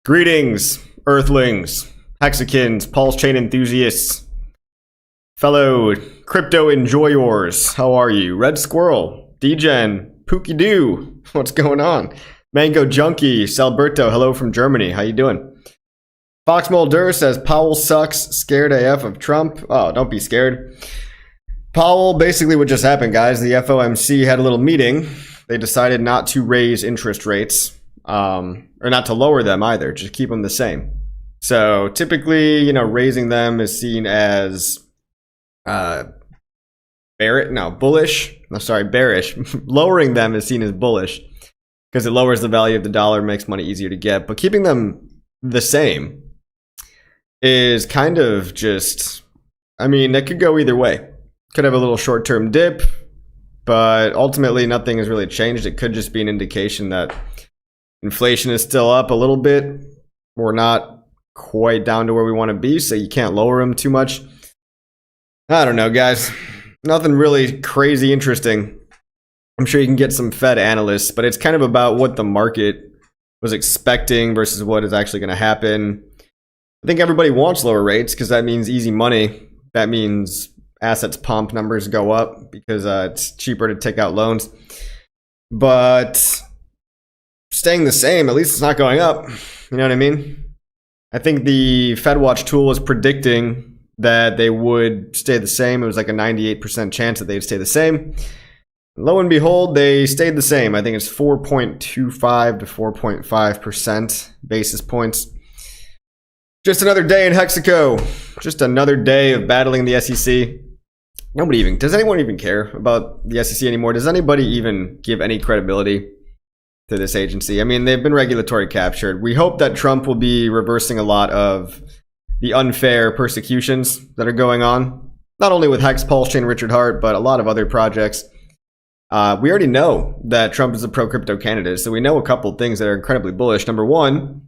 Greetings, Earthlings, Hexicans, PulseChain enthusiasts, fellow crypto enjoyers. How are you? Red Squirrel, Degen, Pookie Doo. What's going on? Mango Junkie, Salberto, hello from Germany. How you doing? Fox Mulder says Powell sucks, scared AF of Trump. Oh, don't be scared. Powell, basically what just happened, guys, the FOMC had a little meeting. They decided not to raise interest rates. Or not to lower them either, just keep them the same. So typically, raising them is seen as bearish. Lowering them is seen as bullish because it lowers the value of the dollar, makes money easier to get. But keeping them the same is kind of just, that could go either way. Could have a little short-term dip, but ultimately nothing has really changed. It could just be an indication that inflation is still up a little bit. We're not quite down to where we want to be, so you can't lower them too much. I don't know, guys. Nothing really crazy interesting. I'm sure you can get some Fed analysts, but it's kind of about what the market was expecting versus what is actually going to happen. I think everybody wants lower rates because that means easy money. That means assets pump, numbers go up because it's cheaper to take out loans. But staying the same, at least it's not going up. You know what I mean? I think the FedWatch tool was predicting that they would stay the same. It was like a 98% chance that they'd stay the same. Lo and behold, they stayed the same. I think it's 4.25 to 4.5% basis points. Just another day in Hexaco. Just another day of battling the SEC. Does anyone even care about the SEC anymore? Does anybody even give any credibility to this agency? They've been regulatory captured. We hope that Trump will be reversing a lot of the unfair persecutions that are going on, not only with HEX, PulseChain, Richard Hart, but a lot of other projects. We already know that Trump is a pro-crypto candidate, so we know a couple of things that are incredibly bullish. Number one,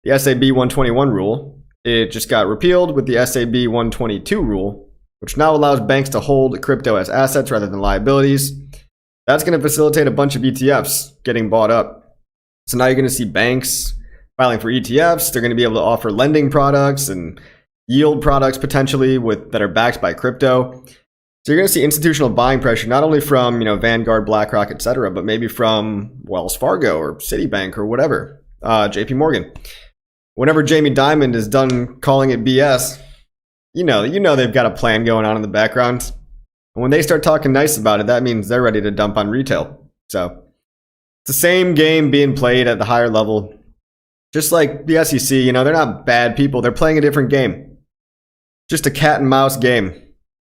the SAB 121 rule. It just got repealed with the SAB 122 rule, which now allows banks to hold crypto as assets rather than liabilities. That's going to facilitate a bunch of ETFs getting bought up. So now you're going to see banks filing for ETFs. They're going to be able to offer lending products and yield products potentially that are backed by crypto. So you're going to see institutional buying pressure, not only from Vanguard, BlackRock, etc., but maybe from Wells Fargo or Citibank or whatever, JP Morgan. Whenever Jamie Dimon is done calling it BS, you know they've got a plan going on in the background. And when they start talking nice about it, that means they're ready to dump on retail. So it's the same game being played at the higher level. Just like the SEC, they're not bad people. They're playing a different game. Just a cat and mouse game,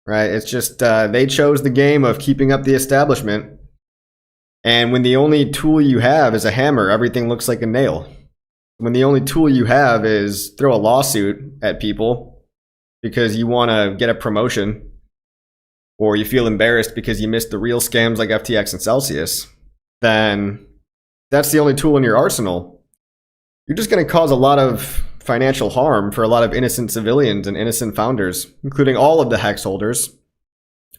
right? It's just they chose the game of keeping up the establishment. And when the only tool you have is a hammer, everything looks like a nail. When the only tool you have is throw a lawsuit at people because you want to get a promotion, or you feel embarrassed because you missed the real scams like FTX and Celsius, then that's the only tool in your arsenal. You're just going to cause a lot of financial harm for a lot of innocent civilians and innocent founders, including all of the HEX holders,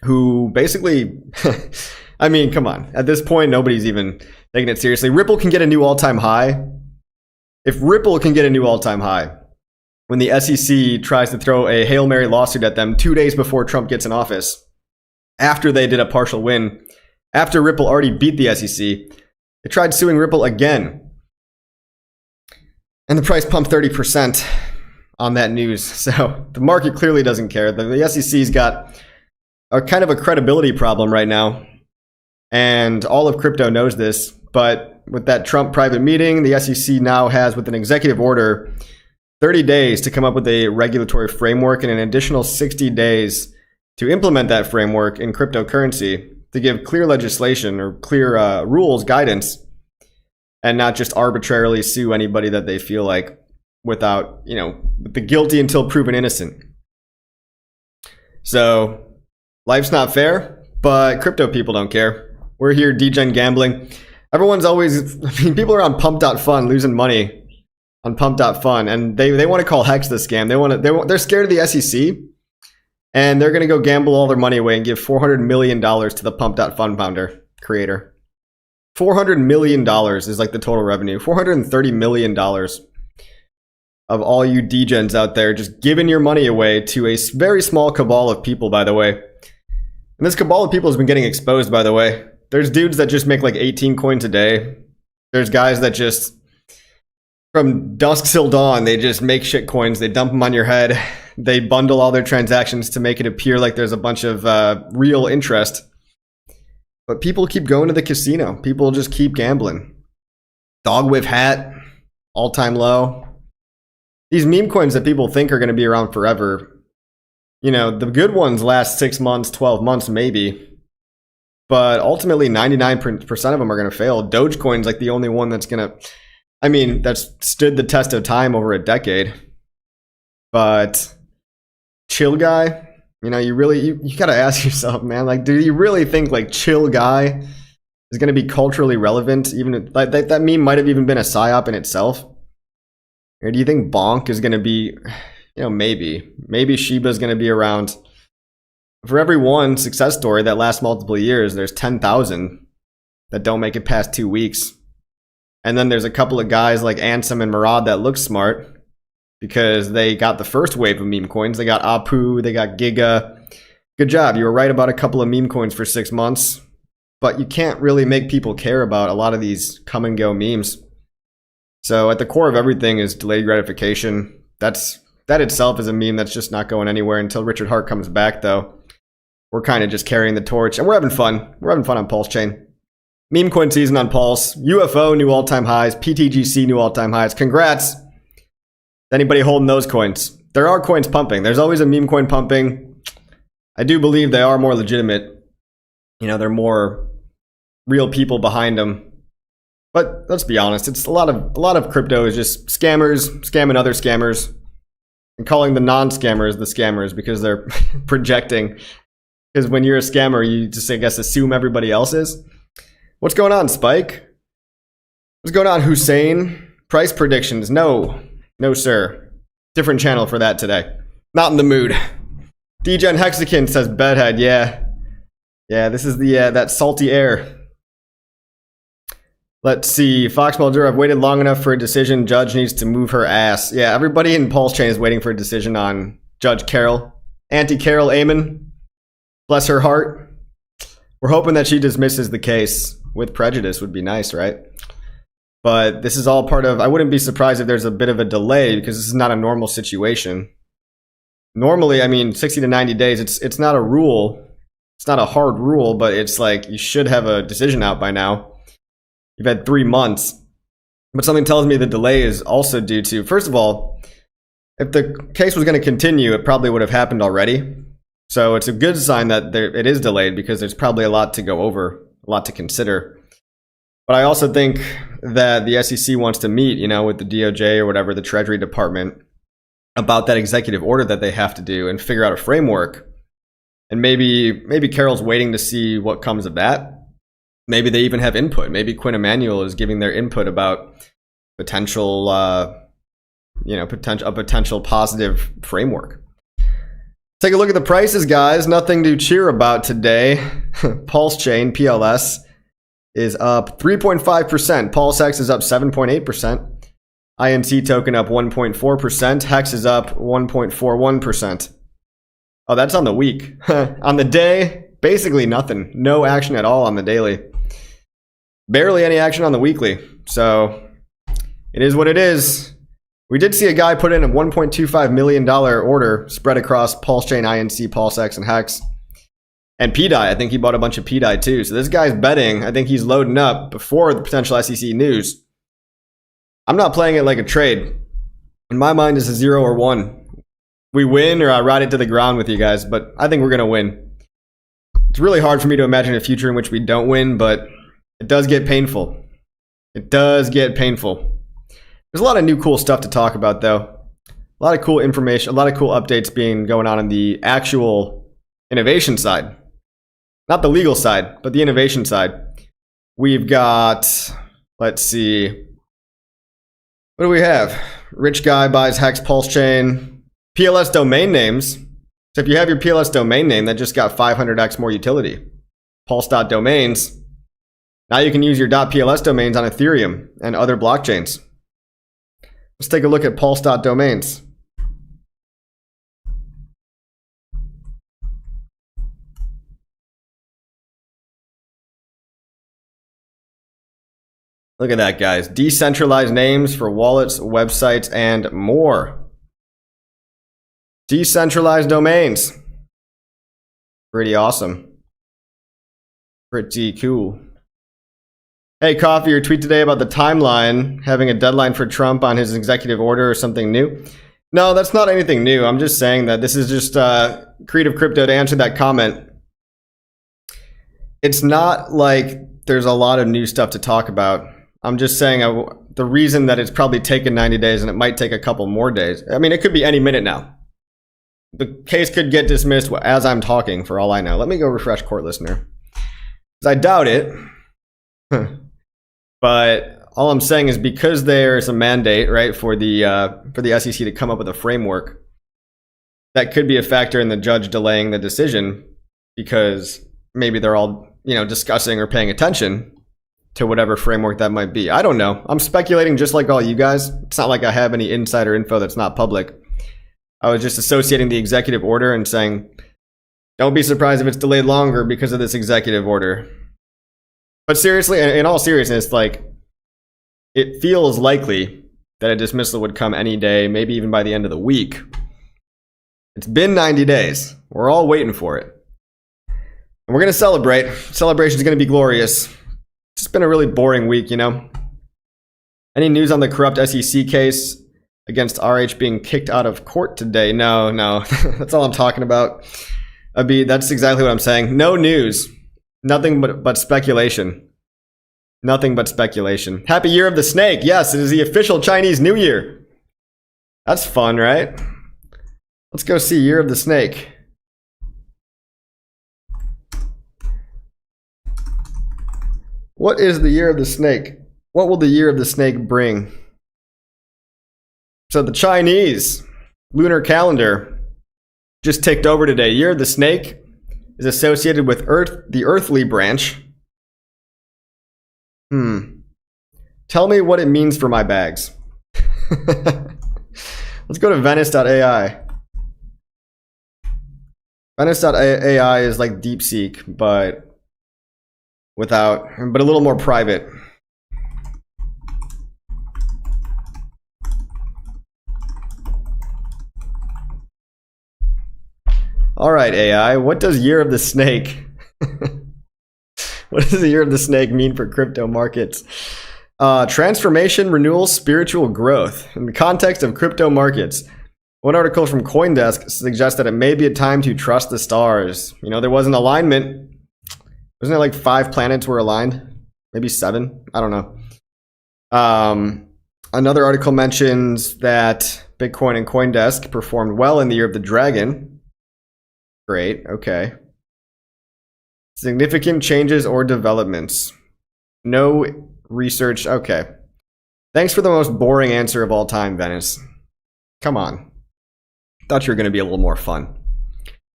who basically, come on. At this point, nobody's even taking it seriously. Ripple can get a new all-time high. If Ripple can get a new all-time high, when the SEC tries to throw a Hail Mary lawsuit at them 2 days before Trump gets in office, after they did a partial win, after Ripple already beat the SEC, they tried suing Ripple again. And the price pumped 30% on that news. So the market clearly doesn't care. The SEC's got a kind of a credibility problem right now. And all of crypto knows this. But with that Trump private meeting, the SEC now has, with an executive order, 30 days to come up with a regulatory framework and an additional 60 days to implement that framework in cryptocurrency, to give clear legislation or clear rules, guidance, and not just arbitrarily sue anybody that they feel like without, the guilty until proven innocent. So life's not fair, but crypto people don't care. We're here degen gambling. Everyone's always, people are on pump.fun losing money on pump.fun, and they want to call HEX the scam. They're scared of the SEC. And they're going to go gamble all their money away and give $400 million to the Pump.Fun founder, creator. $400 million is like the total revenue. $430 million of all you degens out there just giving your money away to a very small cabal of people, by the way. And this cabal of people has been getting exposed, by the way. There's dudes that just make like 18 coins a day. There's guys that just, from dusk till dawn, they just make shit coins. They dump them on your head. They bundle all their transactions to make it appear like there's a bunch of real interest. But people keep going to the casino. People just keep gambling. Dog whiff hat, all-time low. These meme coins that people think are going to be around forever, you know, the good ones last 6 months, 12 months maybe. But ultimately, 99% of them are going to fail. Dogecoin's like the only one that's going to, I mean, that's stood the test of time over a decade. But chill guy, you know, you got to ask yourself, man, like, do you really think like chill guy is going to be culturally relevant? Even like that meme might have even been a psyop in itself. Or do you think Bonk is going to be, you know, maybe Shiba is going to be around? For every one success story that lasts multiple years, there's 10,000 that don't make it past 2 weeks. And then there's a couple of guys like Ansem and Murad that look smart because they got the first wave of meme coins. They got Apu, they got Giga. Good job. You were right about a couple of meme coins for 6 months. But you can't really make people care about a lot of these come and go memes. So at the core of everything is delayed gratification. That itself is a meme that's just not going anywhere until Richard Hart comes back, though. We're kind of just carrying the torch, and we're having fun. We're having fun on PulseChain. Meme coin season on Pulse. UFO, new all-time highs. PTGC, new all-time highs. Congrats. Anybody holding those coins? There are coins pumping. There's always a meme coin pumping. I do believe they are more legitimate. You know, they're more real people behind them. But let's be honest, it's a lot of crypto is just scammers scamming other scammers and calling the non-scammers the scammers because they're projecting. Because when you're a scammer, you just, I guess, assume everybody else is. What's going on, Spike? What's going on, Hussein? Price predictions? No, sir. Different channel for that today. Not in the mood. DGen Hexakin says bedhead. Yeah. This is the that salty air. Let's see. Fox Mulder, I've waited long enough for a decision. Judge needs to move her ass. Yeah, everybody in PulseChain is waiting for a decision on Judge Carol. Auntie Carol Amon. Bless her heart. We're hoping that she dismisses the case with prejudice. Would be nice, right? But this is all part of, I wouldn't be surprised if there's a bit of a delay because this is not a normal situation. Normally, I mean, 60 to 90 days, it's not a rule. It's not a hard rule, but it's like you should have a decision out by now. You've had 3 months. But something tells me the delay is also due to, first of all, if the case was going to continue, it probably would have happened already. So it's a good sign that it is delayed because there's probably a lot to go over, a lot to consider. But I also think that the SEC wants to meet, you know, with the DOJ or whatever, the Treasury Department, about that executive order that they have to do and figure out a framework. And maybe Carol's waiting to see what comes of that. Maybe they even have input. Maybe Quinn Emanuel is giving their input about potential, a potential positive framework. Take a look at the prices, guys. Nothing to cheer about today. PulseChain, PLS, is up 3.5%. PulseX is up 7.8%. INT token up 1.4%. HEX is up 1.41%. Oh, that's on the week. On the day, basically nothing. No action at all on the daily. Barely any action on the weekly. So it is what it is. We did see a guy put in a $1.25 million order spread across PulseChain, INC, PulseX, and HEX. And PDI, I think he bought a bunch of PDI too. So this guy's betting. I think he's loading up before the potential SEC news. I'm not playing it like a trade. In my mind, it's a 0 or 1. We win or I ride it to the ground with you guys, but I think we're going to win. It's really hard for me to imagine a future in which we don't win, but it does get painful. It does get painful. There's a lot of new cool stuff to talk about, though. A lot of cool information, a lot of cool updates going on the actual innovation side. Not the legal side, but the innovation side. We've got, let's see. What do we have? Rich guy buys HEX PulseChain. PLS domain names. So if you have your PLS domain name, that just got 500x more utility. Pulse.domains. Now you can use your .pls domains on Ethereum and other blockchains. Let's take a look at pulse.domains. Look at that, guys. Decentralized names for wallets, websites, and more. Decentralized domains. Pretty awesome. Pretty cool. Hey, Coffee, your tweet today about the timeline having a deadline for Trump on his executive order or something new. No, that's not anything new. I'm just saying that this is just Creative Crypto to answer that comment. It's not like there's a lot of new stuff to talk about. I'm just saying the reason that it's probably taken 90 days and it might take a couple more days. I mean, it could be any minute now. The case could get dismissed as I'm talking, for all I know. Let me go refresh court listener. Because I doubt it. But all I'm saying is because there's a mandate, right, for the SEC to come up with a framework, that could be a factor in the judge delaying the decision because maybe they're all, discussing or paying attention to whatever framework that might be. I don't know. I'm speculating just like all you guys. It's not like I have any insider info that's not public. I was just associating the executive order and saying, don't be surprised if it's delayed longer because of this executive order. But seriously, in all seriousness, it feels likely that a dismissal would come any day, maybe even by the end of the week. It's been 90 days. We're all waiting for it. And we're going to celebrate. Celebration is going to be glorious. It's been a really boring week, Any news on the corrupt SEC case against RH being kicked out of court today? No. That's all I'm talking about. That's exactly what I'm saying. No news. Nothing but speculation. Nothing but speculation. Happy Year of the Snake. Yes, it is the official Chinese New Year. That's fun, right? Let's go see Year of the Snake. What is the Year of the Snake? What will the Year of the Snake bring? So the Chinese lunar calendar just ticked over today. Year of the Snake is associated with the earthly branch. Tell me what it means for my bags. Let's go to Venice.ai. Venice.ai is like DeepSeek, but a little more private. All right, AI, what does Year of the Snake? What does the Year of the Snake mean for crypto markets? Transformation, renewal, spiritual growth. In the context of crypto markets, one article from CoinDesk suggests that it may be a time to trust the stars. There was an alignment. Wasn't it like 5 planets were aligned? Maybe 7? I don't know. Another article mentions that Bitcoin and CoinDesk performed well in the Year of the Dragon. Great, okay. Significant changes or developments. No research, okay. Thanks for the most boring answer of all time, Venice. Come on. Thought you were going to be a little more fun.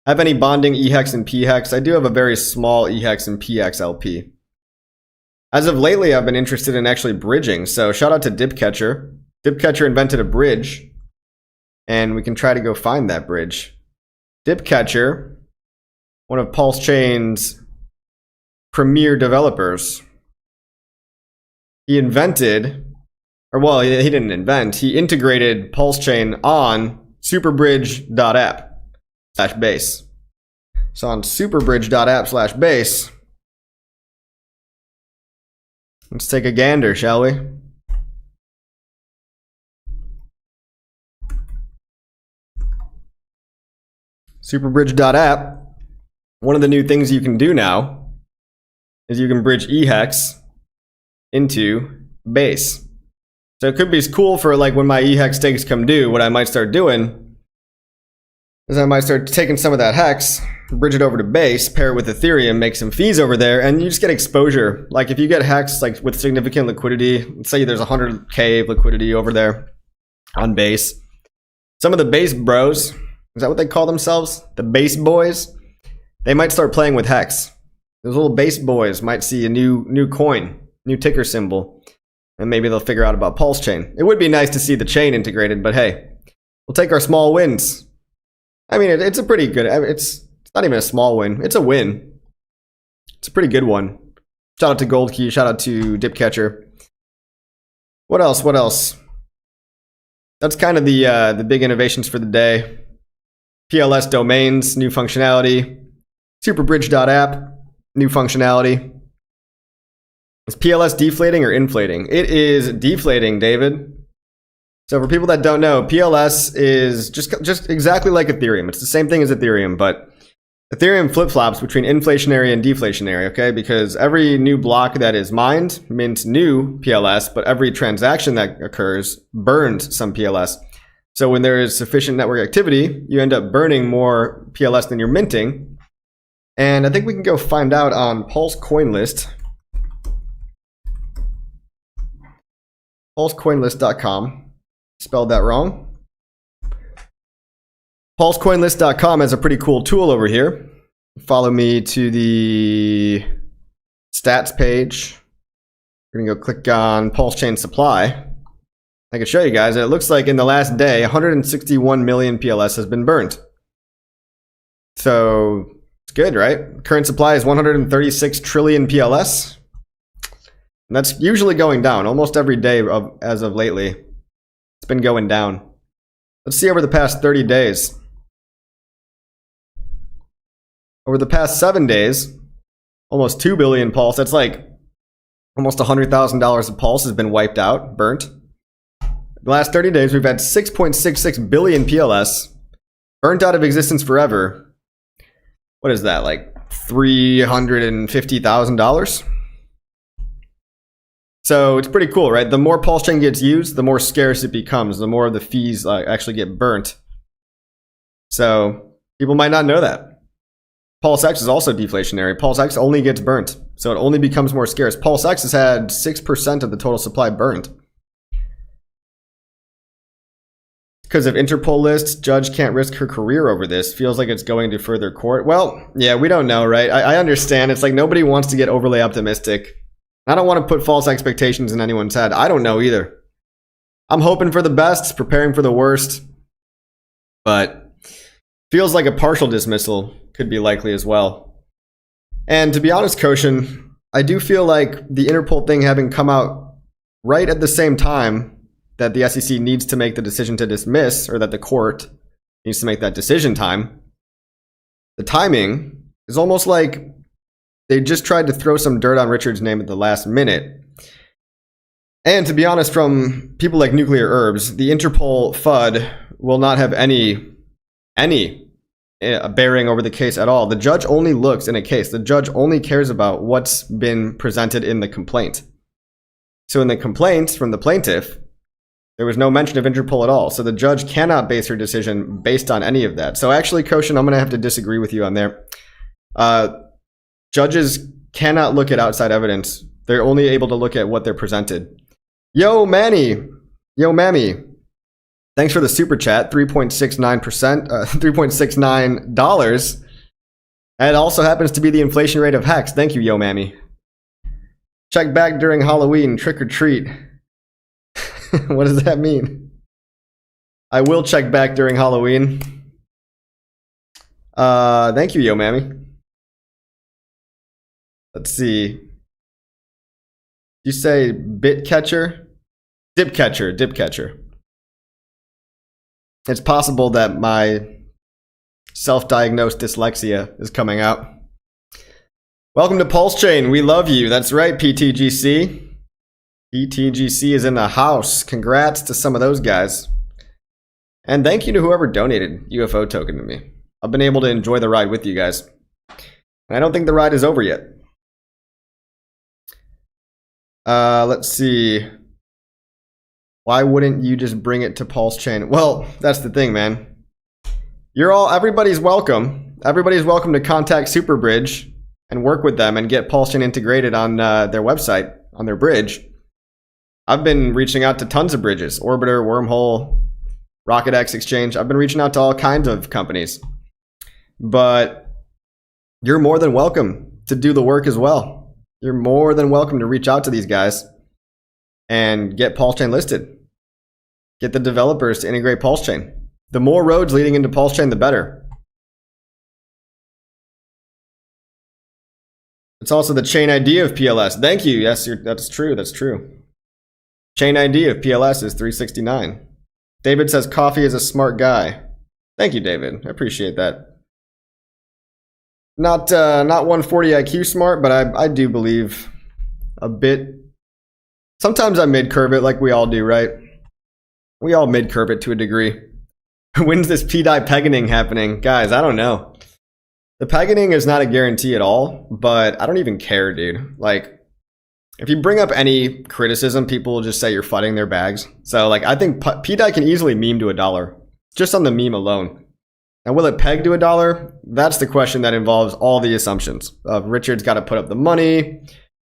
Have any bonding EHEX and PHEX? I do have a very small EHEX and PX LP. As of lately, I've been interested in actually bridging. So shout out to Dipcatcher. Dipcatcher invented a bridge. And we can try to go find that bridge. Dipcatcher, one of PulseChain's premier developers. He invented, he didn't invent, he integrated PulseChain on superbridge.app/base. So on superbridge.app/base, let's take a gander, shall we? Superbridge.app. One of the new things you can do now is you can bridge EHEX into base. So it could be cool for when my EHEX stakes come due. What I might start doing is I might start taking some of that HEX, bridge it over to base, pair it with Ethereum, make some fees over there, and you just get exposure. Like if you get HEX with significant liquidity, let's say there's 100K of liquidity over there on base. Some of the base bros, is that what they call themselves? The base boys? They might start playing with HEX. Those little base boys might see a new coin, new ticker symbol. And maybe they'll figure out about PulseChain. It would be nice to see the chain integrated, but hey, we'll take our small wins. I mean, it's a pretty good, it's not even a small win. It's a win. It's a pretty good one. Shout out to Gold Key. Shout out to Dipcatcher. What else? What else? That's kind of the big innovations for the day. PLS domains, new functionality. Superbridge.app, new functionality. Is PLS deflating or inflating? It is deflating, David. So for people that don't know, PLS is just exactly like Ethereum. It's the same thing as Ethereum, but Ethereum flip-flops between inflationary and deflationary, okay? Because every new block that is mined mints new PLS, but every transaction that occurs burns some PLS. So when there is sufficient network activity, you end up burning more PLS than you're minting. And I think we can go find out on Pulse Coin List. PulseCoinlist.com. Spelled that wrong. PulseCoinlist.com has a pretty cool tool over here. Follow me to the stats page. We're going to go click on PulseChain supply. I can show you guys. It looks like in the last day, 161 million PLS has been burned. So it's good, right? Current supply is 136 trillion PLS. And that's usually going down almost every day as of lately. It's been going down. Let's see over the past 30 days. Over the past 7 days, almost 2 billion pulse. That's like almost $100,000 of pulse has been wiped out, burnt. The last 30 days, we've had 6.66 billion PLS burnt out of existence forever. What is that, like $350,000? So it's pretty cool, right? The more PulseChain gets used, the more scarce it becomes, the more of the fees actually get burnt. So people might not know that. PulseX is also deflationary. PulseX only gets burnt, so it only becomes more scarce. PulseX has had 6% of the total supply burnt. Because of Interpol lists, judge can't risk her career over this. Feels like it's going to further court. Well, yeah, we don't know, right? I understand. It's like nobody wants to get overly optimistic. I don't want to put false expectations in anyone's head. I don't know either. I'm hoping for the best, preparing for the worst. But feels like a partial dismissal could be likely as well. And to be honest, Koshin, I do feel like the Interpol thing having come out right at the same time that the SEC needs to make the decision to dismiss, or that the court needs to make that decision time. The timing is almost like they just tried to throw some dirt on Richard's name at the last minute. And to be honest, from people like Nuclear Herbs, the Interpol FUD will not have any bearing over the case at all. The judge only looks in a case. The judge only cares about what's been presented in the complaint. So in the complaint from the plaintiff, there was no mention of Interpol at all. So the judge cannot base her decision based on any of that. So actually, Koshin, I'm going to have to disagree with you on there. Judges cannot look at outside evidence. They're only able to look at what they're presented. Yo, Manny. Yo, Mammy. Thanks for the super chat. 3.69%, $3.69. And it also happens to be the inflation rate of HEX. Thank you, Yo, Mammy. Check back during Halloween. Trick or treat. What does that mean? I will check back during Halloween. Thank you, Yo, Mammy. Let's see. You say bit catcher? Dip catcher, dip catcher. It's possible that my self-diagnosed dyslexia is coming out. Welcome to PulseChain. We love you. That's right, PTGC. PTGC is in the house. Congrats to some of those guys. And thank you to whoever donated UFO token to me. I've been able to enjoy the ride with you guys. And I don't think the ride is over yet. Let's see. Why wouldn't you just bring it to PulseChain? Well, that's the thing, man. Everybody's welcome. Everybody's welcome to contact Superbridge and work with them and get PulseChain integrated on their website, on their bridge. I've been reaching out to tons of bridges. Orbiter, Wormhole, RocketX Exchange. I've been reaching out to all kinds of companies. But you're more than welcome to do the work as well. You're more than welcome to reach out to these guys. and get PulseChain listed. Get the developers to integrate PulseChain. The more roads leading into PulseChain, the better. It's also the chain ID of PLS. Thank you. Yes, that's true. That's true. Chain ID of PLS is 369. David says coffee is a smart guy. Thank you, David. I appreciate that. Not 140 IQ smart, but I do believe a bit. Sometimes I mid-curve it like we all do, right? We all mid-curve it to a degree. When's this P-dye pegging happening? Guys, I don't know. The pegging is not a guarantee at all, but I don't even care, dude. Like, if you bring up any criticism, people will just say you're fudding their bags. So, like, I think P-dye can easily meme to $1, just on the meme alone. Now, will it peg to $1? That's the question that involves all the assumptions. Richard's got to put up the money.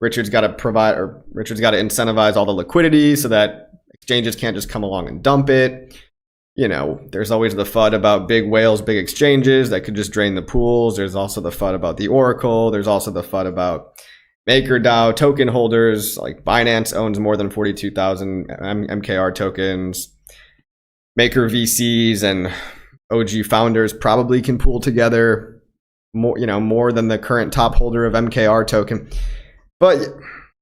Richard's got to provide, or Richard's got to incentivize all the liquidity so that exchanges can't just come along and dump it. You know, there's always the FUD about big whales, big exchanges that could just drain the pools. There's also the FUD about the Oracle. There's also the FUD about MakerDAO token holders. Like Binance owns more than 42,000 MKR tokens. Maker VCs and OG founders probably can pool together more than the current top holder of MKR token. But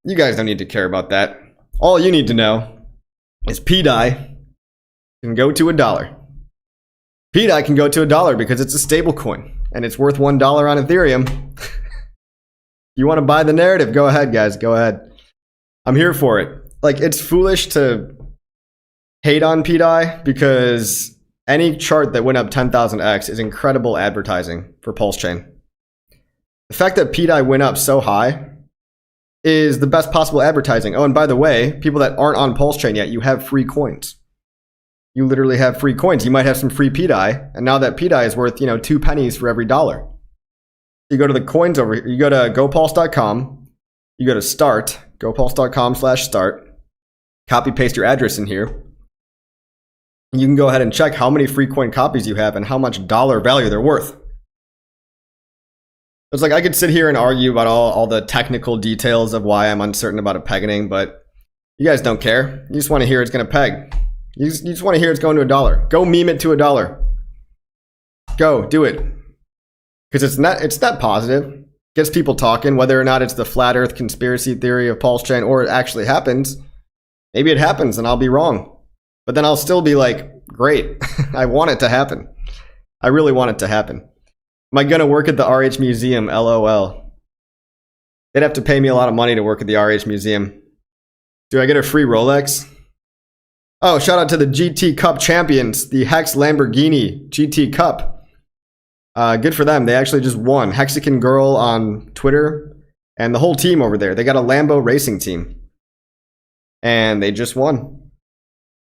you guys don't need to care about that. All you need to know is P-dye can go to $1. P-dye can go to $1 because it's a stable coin and it's worth $1 on Ethereum. You want to buy the narrative? Go ahead, guys. Go ahead. I'm here for it. Like, it's foolish to hate on P-dye because any chart that went up 10,000x is incredible advertising for PulseChain. The fact that P-dye went up so high is the best possible advertising. Oh, and by the way, people that aren't on PulseChain yet, you have free coins. You literally have free coins. You might have some free P-dye, and now that P-dye is worth, 2 pennies for every $1. You go to the coins over here. You go to gopulse.com. You go to start, gopulse.com/start. Copy paste your address in here. And you can go ahead and check how many free coin copies you have and how much dollar value they're worth. It's like I could sit here and argue about all the technical details of why I'm uncertain about a pegging, but you guys don't care. You just want to hear it's going to peg. You just want to hear it's going to $1. Go meme it to $1. Go, do it. Because it's not positive. Gets people talking, whether or not it's the flat earth conspiracy theory of PulseChain or it actually happens. Maybe it happens and I'll be wrong. But then I'll still be like, great. I want it to happen. I really want it to happen. Am I going to work at the RH Museum? LOL. They'd have to pay me a lot of money to work at the RH Museum. Do I get a free Rolex? Oh, shout out to the GT Cup champions, the HEX Lamborghini GT Cup. Good for them. They actually just won. Hexagon Girl on Twitter and the whole team over there. They got a Lambo racing team. And they just won.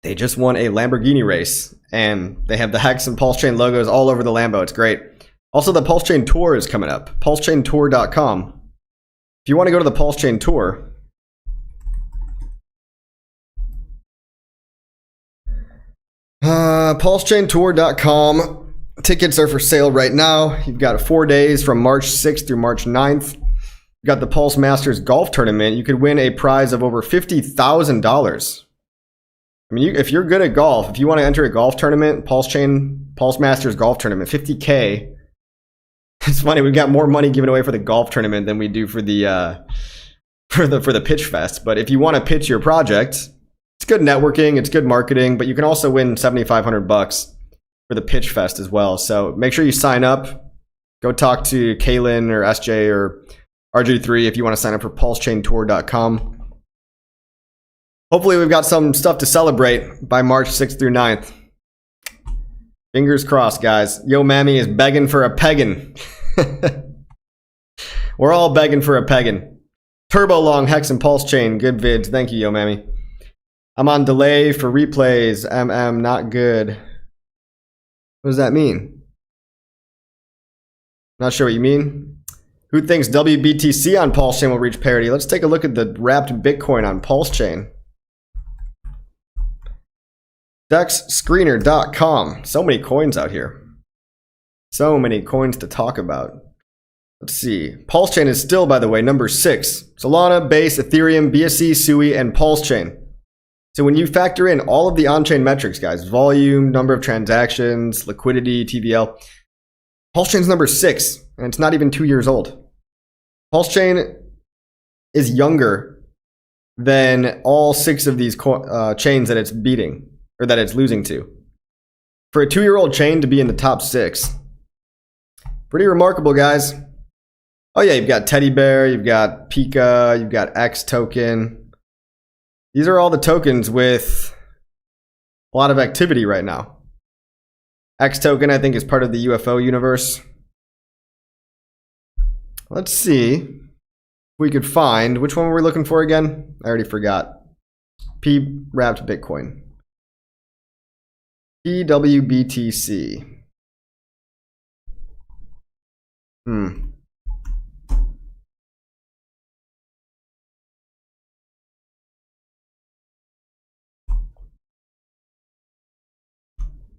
They just won a Lamborghini race. And they have the HEX and PulseChain logos all over the Lambo. It's great. Also, the PulseChain Tour is coming up. PulseChainTour.com. If you want to go to the PulseChain Tour, PulseChainTour.com. Tickets are for sale right now. You've got 4 days from March 6th through March 9th. You've got the Pulse Masters Golf Tournament. You could win a prize of over $50,000. I mean, if you're good at golf, if you want to enter a golf tournament, Pulse Masters Golf Tournament, $50K. It's funny, we've got more money given away for the golf tournament than we do for the pitch fest. But if you want to pitch your project, it's good networking, it's good marketing, but you can also win $7,500 for the pitch fest as well. So make sure you sign up. Go talk to Kaylin or SJ or RG3 if you want to sign up for PulseChainTour.com. Hopefully we've got some stuff to celebrate by March 6th through 9th. Fingers crossed, guys. Yo Mammy is begging for a peggin'. We're all begging for a peggin'. Turbo Long, Hex, and PulseChain. Good vids. Thank you, Yo Mammy. I'm on delay for replays. Not good. What does that mean? Not sure what you mean. Who thinks WBTC on PulseChain will reach parity? Let's take a look at the wrapped Bitcoin on PulseChain. DexScreener.com. So many coins out here. So many coins to talk about. Let's see. PulseChain is still, by the way, number 6. Solana, Base, Ethereum, BSC, Sui, and PulseChain. So when you factor in all of the on-chain metrics, guys, volume, number of transactions, liquidity, TVL, PulseChain's number 6, and it's not even 2 years old. PulseChain is younger than all 6 of these chains that it's beating, or that it's losing to. For a 2-year-old chain to be in the top 6, pretty remarkable, guys. Oh yeah, you've got Teddy Bear, you've got Pika, you've got X token. These are all the tokens with a lot of activity right now. X token, I think, is part of the UFO universe. Let's see if we could find, which one were we looking for again? I already forgot. P wrapped Bitcoin. PWBTC.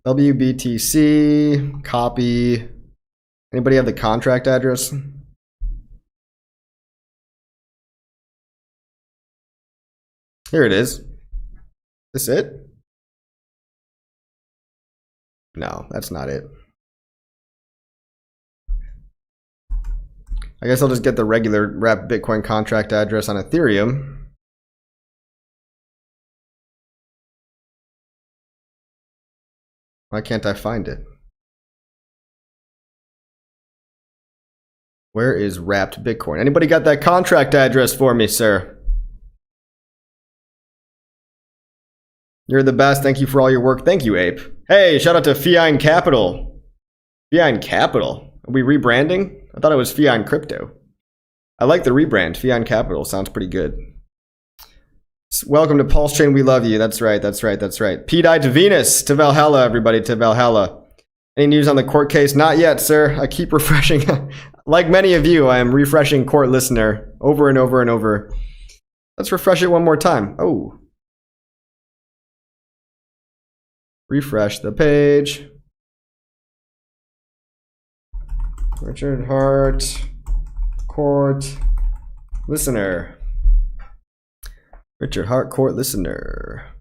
WBTC, copy. Anybody have the contract address? Here it is. Is this it? No, that's not it. I guess I'll just get the regular wrapped Bitcoin contract address on Ethereum. Why can't I find it? Where is wrapped Bitcoin? Anybody got that contract address for me, sir? You're the best. Thank you for all your work. Thank you, Ape. Hey, shout out to Fiine Capital. Fiine Capital. Are we rebranding? I thought it was Fiine Crypto. I like the rebrand. Fiine Capital sounds pretty good. Welcome to PulseChain. We love you. That's right. That's right. That's right. P-Dye to Venus. To Valhalla, everybody. To Valhalla. Any news on the court case? Not yet, sir. I keep refreshing. Like many of you, I am refreshing Court Listener over and over and over. Let's refresh it one more time. Oh. Refresh the page. Richard Hart, Court Listener. Richard Hart, Court Listener.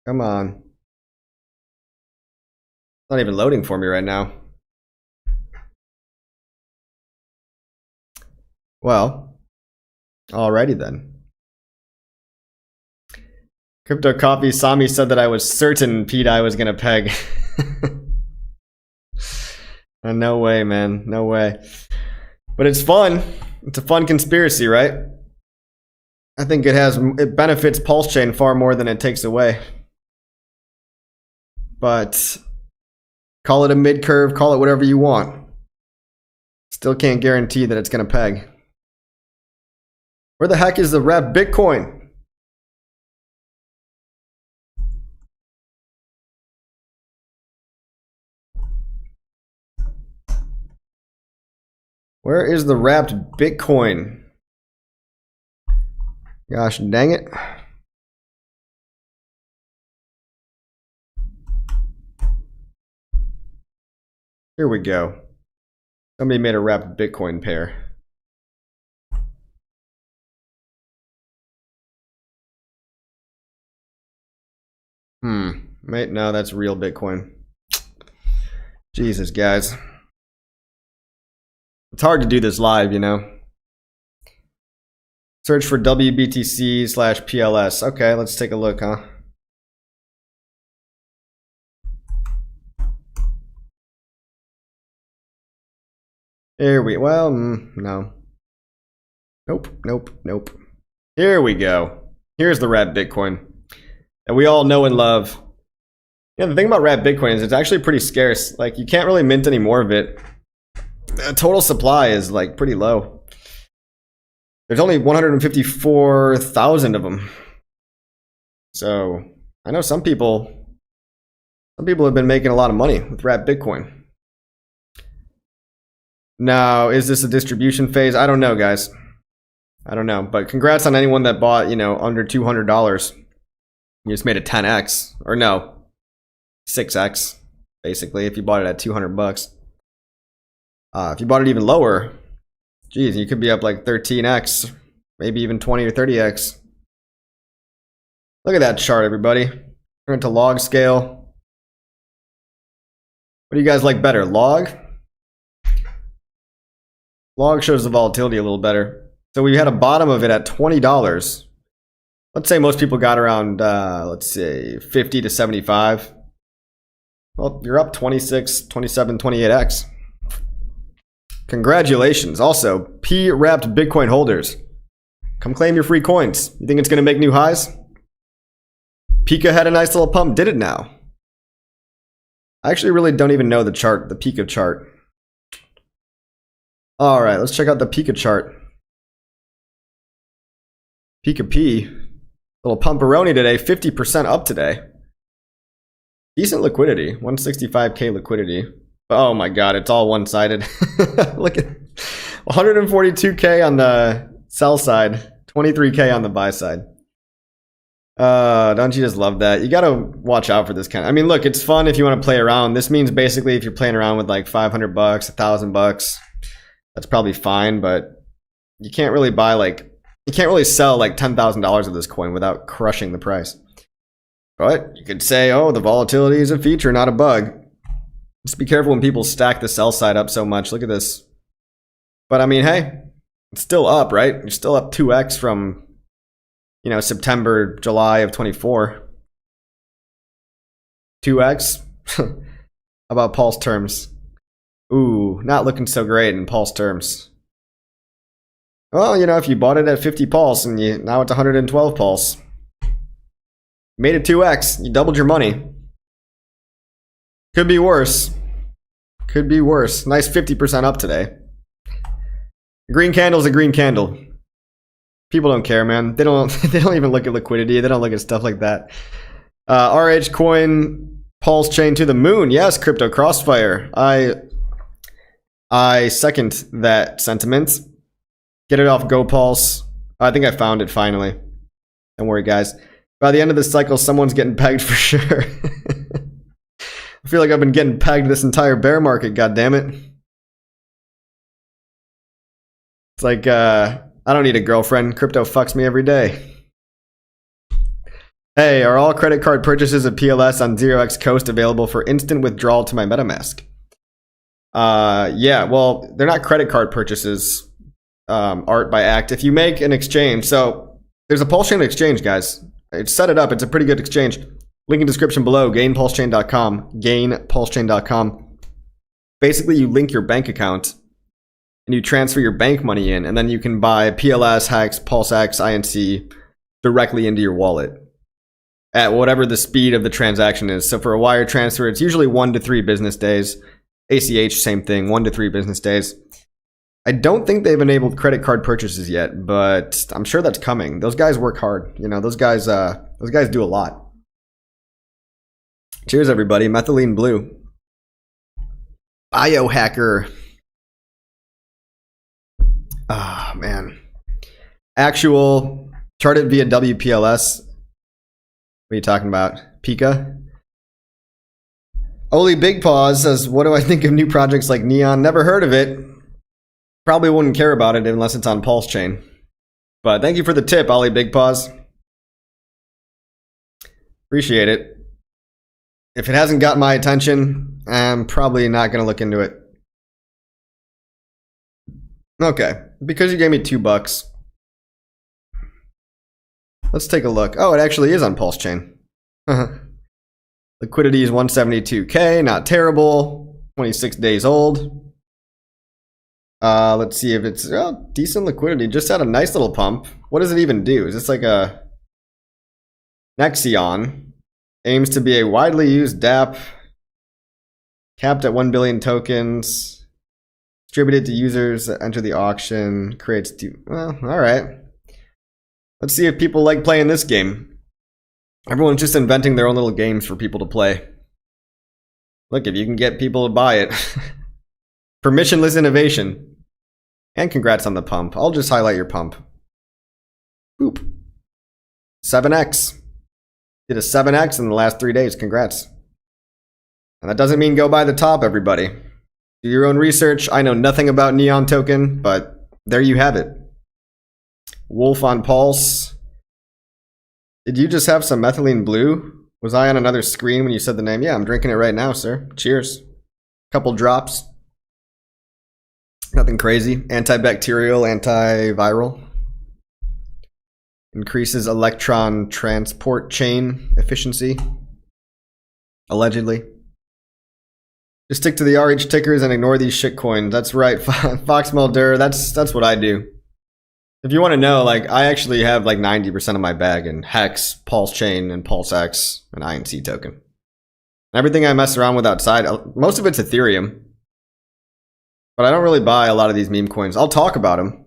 Come on. Not even loading for me right now. Well, alrighty then. Crypto Coffee Sami said that I was certain P-Dye was gonna peg. No way, man. No way. But it's fun. It's a fun conspiracy, right? I think it benefits PulseChain far more than it takes away. But call it a mid-curve, call it whatever you want. Still can't guarantee that it's gonna peg. Where the heck is the wrapped Bitcoin? Where is the wrapped Bitcoin? Gosh dang it. Here we go. Somebody made a wrapped Bitcoin pair. Mate, no, that's real Bitcoin. Jesus, guys. It's hard to do this live, you know. Search for WBTC/PLS. Okay, let's take a look, huh? Here we, well, no. Nope. Here we go. Here's the wrapped Bitcoin that we all know and love. Yeah, the thing about wrapped Bitcoin is it's actually pretty scarce. Like, you can't really mint any more of it. The total supply is like pretty low. There's only 154,000 of them. So I know some people have been making a lot of money with wrapped Bitcoin. Now, is this a distribution phase? I don't know, guys. I don't know, but congrats on anyone that bought, you know, under $200. You just made a 10x, or no, 6x, basically, if you bought it at $200. If you bought it even lower, geez, you could be up like 13x, maybe even 20 or 30x. Look at that chart, everybody. Turn it to log scale. What do you guys like better, log? Log shows the volatility a little better. So we had a bottom of it at $20. Let's say most people got around, let's say 50 to 75. Well, you're up 26, 27, 28x. Congratulations. Also, P-wrapped Bitcoin holders. Come claim your free coins. You think it's going to make new highs? Pika had a nice little pump. Did it now? I actually really don't even know the chart, the Pika chart. All right, let's check out the Pika chart. Pika P. Little pumperoni today. 50% up today. Decent liquidity. 165k liquidity. Oh my god, it's all one-sided. Look at 142k on the sell side, 23k on the buy side. Don't you just love that? You gotta watch out for this kind of, I mean, look, it's fun if you want to play around. This means basically if you're playing around with like $500, $1,000, that's probably fine, but you can't really buy like, you can't really sell like $10,000 of this coin without crushing the price. But you could say, oh, the volatility is a feature, not a bug. Just be careful when people stack the sell side up so much. Look at this. But I mean, hey, it's still up, right? You're still up 2x from, you know, September, July of 24. 2x? How about Pulse terms? Ooh, not looking so great in Pulse terms. Well, you know, if you bought it at 50 Pulse and now it's 112 Pulse. Made it 2x. You doubled your money. Could be worse. Could be worse. Nice 50% up today. Green candle's a green candle. People don't care, man. They don't even look at liquidity. They don't look at stuff like that. RH coin, PulseChain to the moon. Yes, crypto crossfire. I second that sentiment. Get it off GoPulse. I think I found it finally. Don't worry, guys. By the end of this cycle, someone's getting pegged for sure. I feel like I've been getting pegged this entire bear market, goddammit. It's like, I don't need a girlfriend. Crypto fucks me every day. Hey, are all credit card purchases of PLS on 0x Coast available for instant withdrawal to my MetaMask? Yeah, well, they're not credit card purchases, Art by Act. If you make an exchange, so there's a PulseChain exchange, guys. It's set it up. It's a pretty good exchange. Link in description below, gainpulsechain.com, gainpulsechain.com. Basically, you link your bank account and you transfer your bank money in, and then you can buy PLS, HEX, PulseX, INC directly into your wallet at whatever the speed of the transaction is. So for a wire transfer, it's usually 1 to 3 business days. ACH, same thing, 1 to 3 business days. I don't think they've enabled credit card purchases yet, but I'm sure that's coming. Those guys work hard. You know, those guys do a lot. Cheers, everybody. Methylene Blue. Biohacker. Ah, man. Actual. Chart it via WPLS. What are you talking about? Pika? Oli Big Paws says, what do I think of new projects like Neon? Never heard of it. Probably wouldn't care about it unless it's on PulseChain. But thank you for the tip, Oli Big Paws. Appreciate it. If it hasn't got my attention, I'm probably not going to look into it. Okay, because you gave me $2. Let's take a look. Oh, it actually is on PulseChain. Liquidity is 172k, not terrible. 26 days old. Let's see if it's decent liquidity. Just had a nice little pump. What does it even do? Is this like a Nexion? Aims to be a widely used DApp, capped at 1 billion tokens, distributed to users that enter the auction, creates well, alright. Let's see if people like playing this game. Everyone's just inventing their own little games for people to play. Look, if you can get people to buy it. Permissionless innovation. And congrats on the pump. I'll just highlight your pump. Boop. 7x. Did a 7x in the last 3 days. Congrats. And that doesn't mean go buy the top, everybody. Do your own research. I know nothing about Neon token, but there you have it. Wolf on Pulse. Did you just have some methylene blue? Was I on another screen when you said the name? Yeah, I'm drinking it right now, sir. Cheers. Couple drops. Nothing crazy. Antibacterial, antiviral. Increases electron transport chain efficiency. Allegedly. Just stick to the RH tickers and ignore these shitcoins. That's right, Fox Mulder. That's what I do. If you want to know, like, I actually have like 90% of my bag in HEX, PulseChain, and PulseX, and INC token. Everything I mess around with outside, most of it's Ethereum. But I don't really buy a lot of these meme coins. I'll talk about them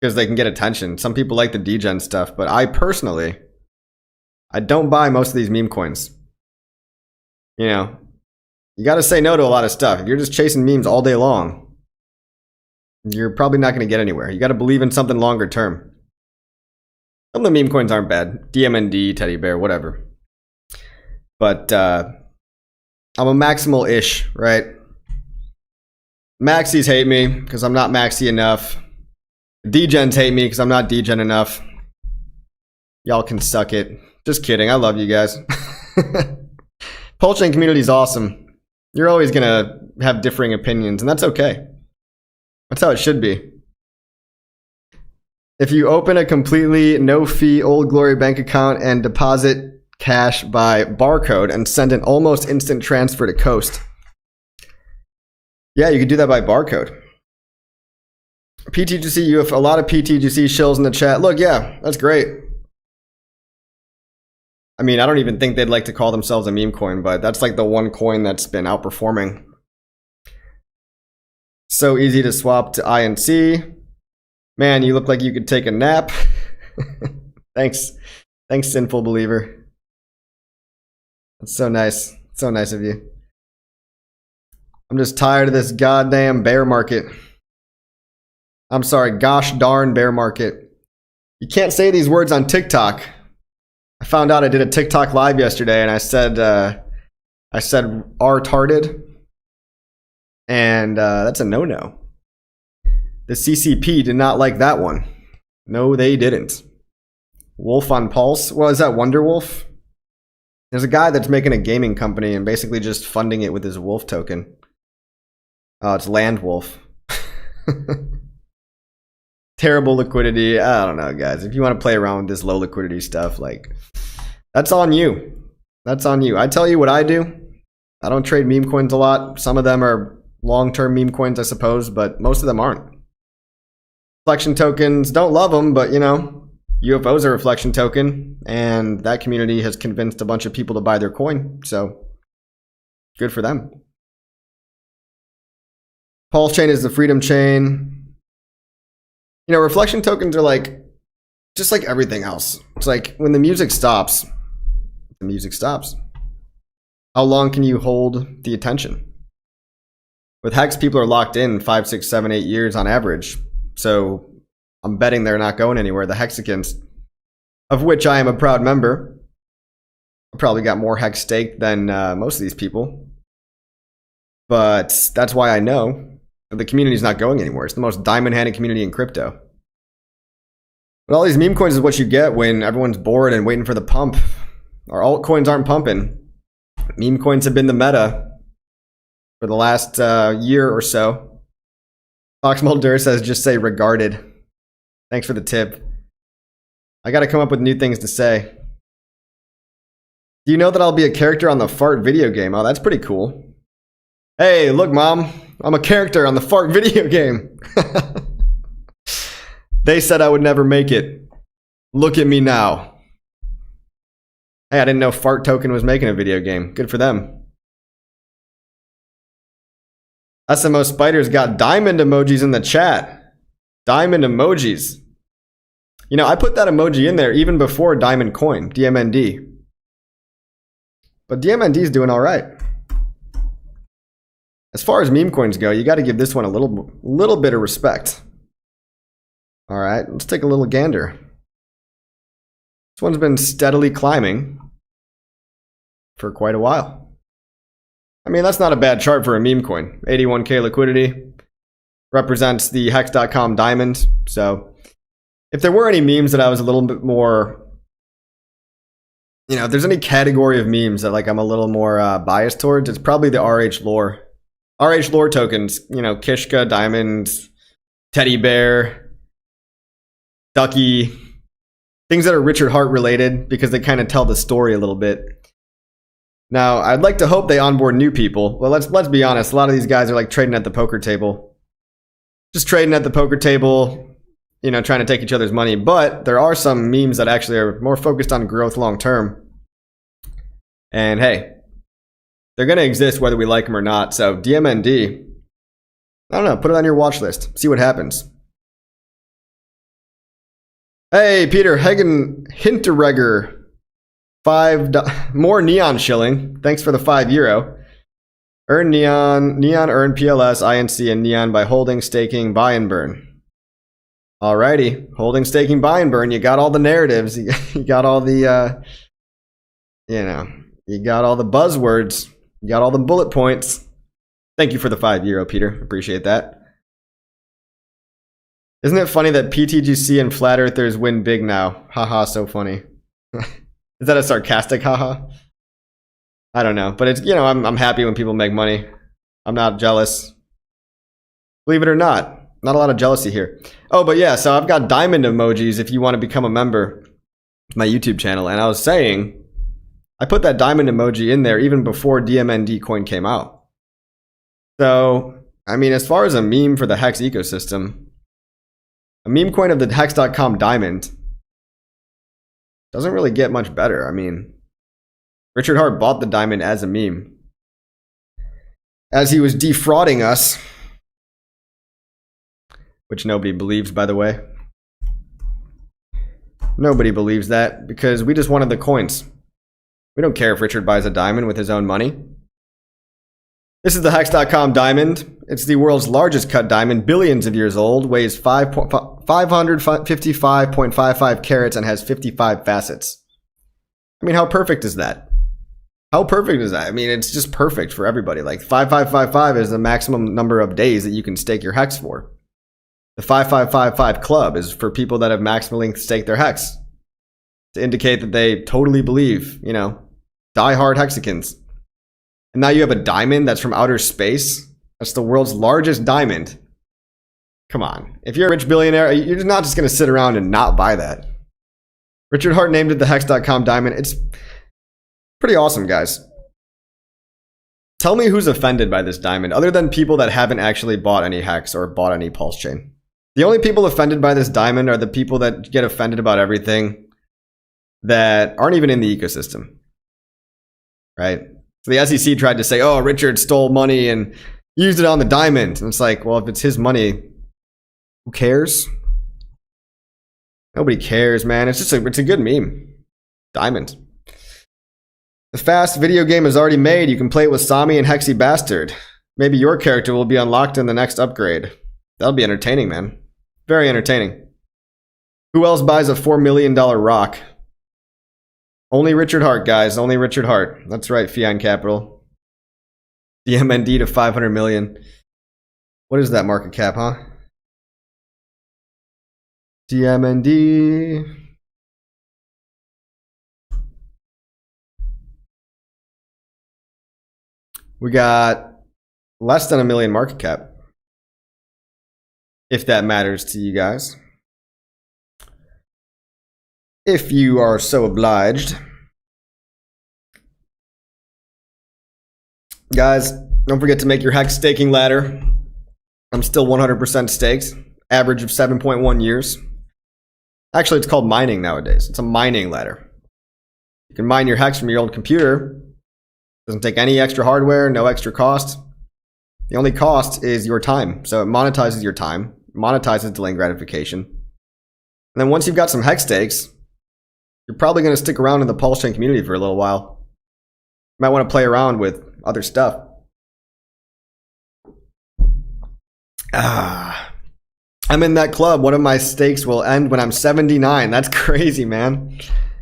because they can get attention. Some people like the degen stuff, but I personally, I don't buy most of these meme coins. You know, you got to say no to a lot of stuff. If you're just chasing memes all day long, you're probably not going to get anywhere. You got to believe in something longer term. Some of the meme coins aren't bad. DMND, Teddy Bear, whatever. But I'm a maximal-ish, right? Maxis hate me because I'm not maxi enough. Degens hate me because I'm not degen enough. Y'all can suck it. Just kidding. I love you guys. PulseChain community is awesome. You're always going to have differing opinions, and that's okay. That's how it should be. If you open a completely no-fee Old Glory bank account and deposit cash by barcode and send an almost instant transfer to Coast. Yeah, you could do that by barcode. PTGC, you have a lot of PTGC shills in the chat. Look, yeah, that's great. I mean, I don't even think they'd like to call themselves a meme coin, but that's like the one coin that's been outperforming. So easy to swap to INC. Man, you look like you could take a nap. Thanks. Thanks, Sinful Believer. That's so nice. So nice of you. I'm just tired of this goddamn bear market. I'm sorry, gosh darn bear market. You can't say these words on TikTok. I found out I did a TikTok live yesterday and I said R-tarded. And that's a no-no. The CCP did not like that one. No, they didn't. Wolf on Pulse? Well, is that Wonder Wolf? There's a guy that's making a gaming company and basically just funding it with his wolf token. Oh, it's Land Wolf. Terrible liquidity. I don't know, guys. If you want to play around with this low liquidity stuff, like, that's on you. That's on you. I tell you what I do. I don't trade meme coins a lot. Some of them are long-term meme coins, I suppose, but most of them aren't. Reflection tokens, don't love them, but you know, UFO's a reflection token, and that community has convinced a bunch of people to buy their coin, so good for them. PulseChain is the freedom chain. You know, reflection tokens are like, just like everything else. It's like when the music stops, the music stops. How long can you hold the attention? With HEX, people are locked in 5, 6, 7, 8 years on average. So I'm betting they're not going anywhere. The Hexicans, of which I am a proud member, probably got more HEX stake than most of these people. But that's why I know that the community is not going anywhere. It's the most diamond-handed community in crypto. But all these meme coins is what you get when everyone's bored and waiting for the pump. Our altcoins aren't pumping. Meme coins have been the meta for the last year or so. Fox Mulder says, just say regarded. Thanks for the tip. I got to come up with new things to say. Do you know that I'll be a character on the fart video game? Oh, that's pretty cool. Hey, look, Mom. I'm a character on the fart video game. They said I would never make it. Look at me now. Hey, I didn't know Fart Token was making a video game. Good for them. SMO Spiders got diamond emojis in the chat. Diamond emojis. You know, I put that emoji in there even before Diamond Coin, DMND. But DMND is doing all right. As far as meme coins go, you got to give this one a little bit of respect. All right, let's take a little gander. This one's been steadily climbing for quite a while. I mean, that's not a bad chart for a meme coin. 81K liquidity. Represents the HEX.com diamond. So if there were any memes that I was a little bit more, you know, if there's any category of memes that like I'm a little more biased towards, it's probably the RH lore. RH lore tokens, you know, Kishka, Diamond, Teddy Bear, Ducky, things that are Richard Hart related because they kind of tell the story a little bit. Now, I'd like to hope they onboard new people. Well, let's be honest, a lot of these guys are like trading at the poker table. Just trading at the poker table, you know, trying to take each other's money. But there are some memes that actually are more focused on growth long term. And hey, they're going to exist whether we like them or not. So DMND, I don't know, put it on your watch list. See what happens. Hey, Peter Hagen Hinteregger, more neon shilling. Thanks for the €5. Earn neon, earn PLS, INC, and neon by holding, staking, buy and burn. Alrighty, holding, staking, buy and burn. You got all the narratives. You got all the, you know, you got all the buzzwords. You got all the bullet points. Thank you for the €5, Peter. Appreciate that. Isn't it funny that PTGC and flat earthers win big now? Haha, so funny. Is that a sarcastic haha? I don't know, but it's, you know, I'm happy when people make money. I'm not jealous. Believe it or not, not a lot of jealousy here. Oh, but yeah, so I've got diamond emojis if you want to become a member of my YouTube channel. And I was saying, I put that diamond emoji in there even before DMND coin came out. So, I mean, as far as a meme for the HEX ecosystem, a meme coin of the HEX.com diamond doesn't really get much better. I mean, Richard Hart bought the diamond as a meme, as he was defrauding us, which nobody believes, by the way. Nobody believes that because we just wanted the coins. We don't care if Richard buys a diamond with his own money. This is the HEX.com diamond. It's the world's largest cut diamond, billions of years old, weighs 555.55 carats, and has 55 facets. I mean, how perfect is that? How perfect is that? I mean, it's just perfect for everybody. Like 5555 is the maximum number of days that you can stake your HEX for. The 5555 club is for people that have maximally staked their HEX to indicate that they totally believe, you know, die-hard Hexicans. And now you have a diamond that's from outer space. That's the world's largest diamond. Come on. If you're a rich billionaire, you're not just going to sit around and not buy that. Richard Hart named it the HEX.com diamond. It's pretty awesome, guys. Tell me who's offended by this diamond, other than people that haven't actually bought any HEX or bought any PulseChain. The only people offended by this diamond are the people that get offended about everything that aren't even in the ecosystem. Right? So the SEC tried to say, oh, Richard stole money and used it on the diamond. And it's like, well, if it's his money, who cares? Nobody cares, man. It's a good meme. Diamond. The fast video game is already made. You can play it with Sami and Hexy Bastard. Maybe your character will be unlocked in the next upgrade. That'll be entertaining, man. Very entertaining. Who else buys a $4 million rock? Only Richard Hart, guys. Only Richard Hart. That's right, Fian Capital. DMND to 500 million. What is that market cap, huh? DMND. We got less than $1 million market cap. If that matters to you guys. If you are so obliged. Guys, don't forget to make your HEX staking ladder. I'm still 100% staked. Average of 7.1 years. Actually, it's called mining nowadays. It's a mining ladder. You can mine your HEX from your old computer. Doesn't take any extra hardware, no extra cost. The only cost is your time. So it monetizes your time, monetizes delaying gratification. And then once you've got some HEX stakes, you're probably going to stick around in the PulseChain community for a little while. You might want to play around with other stuff. I'm in that club. One of my stakes will end when I'm 79. That's crazy, man.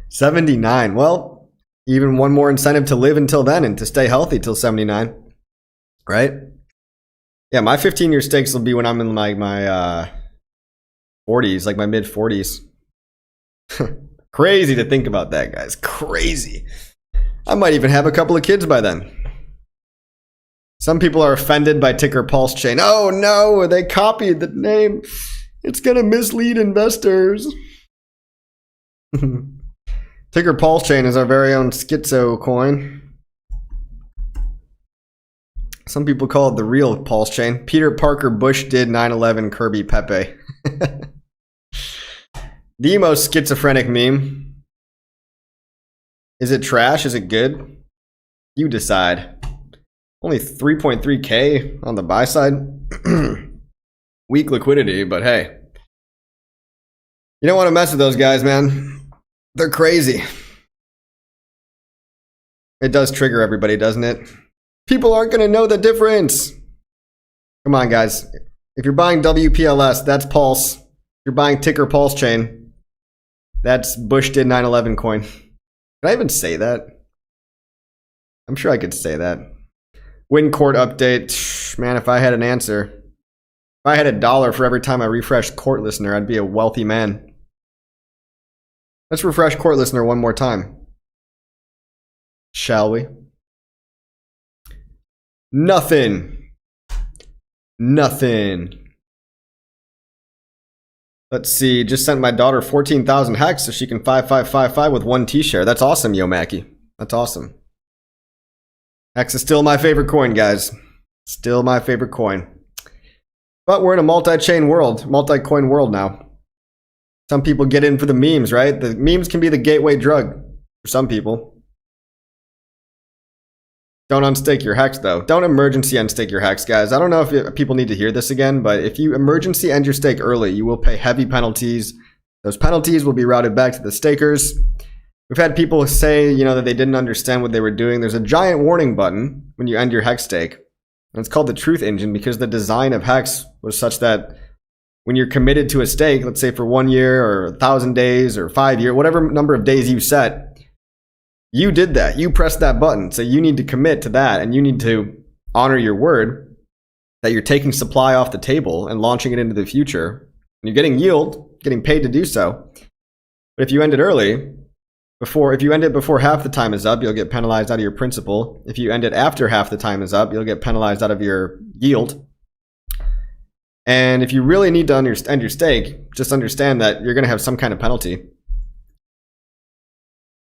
79. Well, even one more incentive to live until then and to stay healthy till 79. right? Yeah, my 15-year stakes will be when I'm in like my 40s, like my mid 40s. Crazy to think about that, guys. Crazy. I might even have a couple of kids by then. Some people are offended by ticker PulseChain. Oh no, they copied the name. It's gonna mislead investors. Ticker PulseChain is our very own schizo coin. Some people call it the real PulseChain. Peter Parker Bush did 9/11 Kirby Pepe. The most schizophrenic meme. Is it trash? Is it good? You decide. Only 3.3K on the buy side. Weak liquidity, but hey. You don't want to mess with those guys, man. They're crazy. It does trigger everybody, doesn't it? People aren't going to know the difference. Come on, guys. If you're buying WPLS, that's Pulse. If you're buying ticker PulseChain, that's Bush did 9/11 coin. Can I even say that? I'm sure I could say that. Win court update. Man, if I had an answer. If I had $1 for every time I refreshed court listener, I'd be a wealthy man. Let's refresh court listener one more time. Shall we? Nothing. Nothing. Let's see. Just sent my daughter 14,000 HEX so she can 5555 with 1 T-share. That's awesome, Yo Mackie. That's awesome. HEX is still my favorite coin, guys. Still my favorite coin. But we're in a multi-chain world, multi-coin world now. Some people get in for the memes, right? The memes can be the gateway drug for some people. Don't unstake your HEX, though. Don't emergency unstake your HEX, guys. I don't know if people need to hear this again, but if you emergency end your stake early, you will pay heavy penalties. Those penalties will be routed back to the stakers. We've had people say, that they didn't understand what they were doing. There's a giant warning button when you end your HEX stake. And it's called the truth engine because the design of HEX was such that when you're committed to a stake, let's say for 1 year or 1,000 days or 5 years, whatever number of days you set, you did that. You pressed that button. So you need to commit to that and you need to honor your word that you're taking supply off the table and launching it into the future. And you're getting yield, getting paid to do so. But if you end it early, if you end it before half the time is up, you'll get penalized out of your principal. If you end it after half the time is up, you'll get penalized out of your yield. And if you really need to end your stake, just understand that you're going to have some kind of penalty.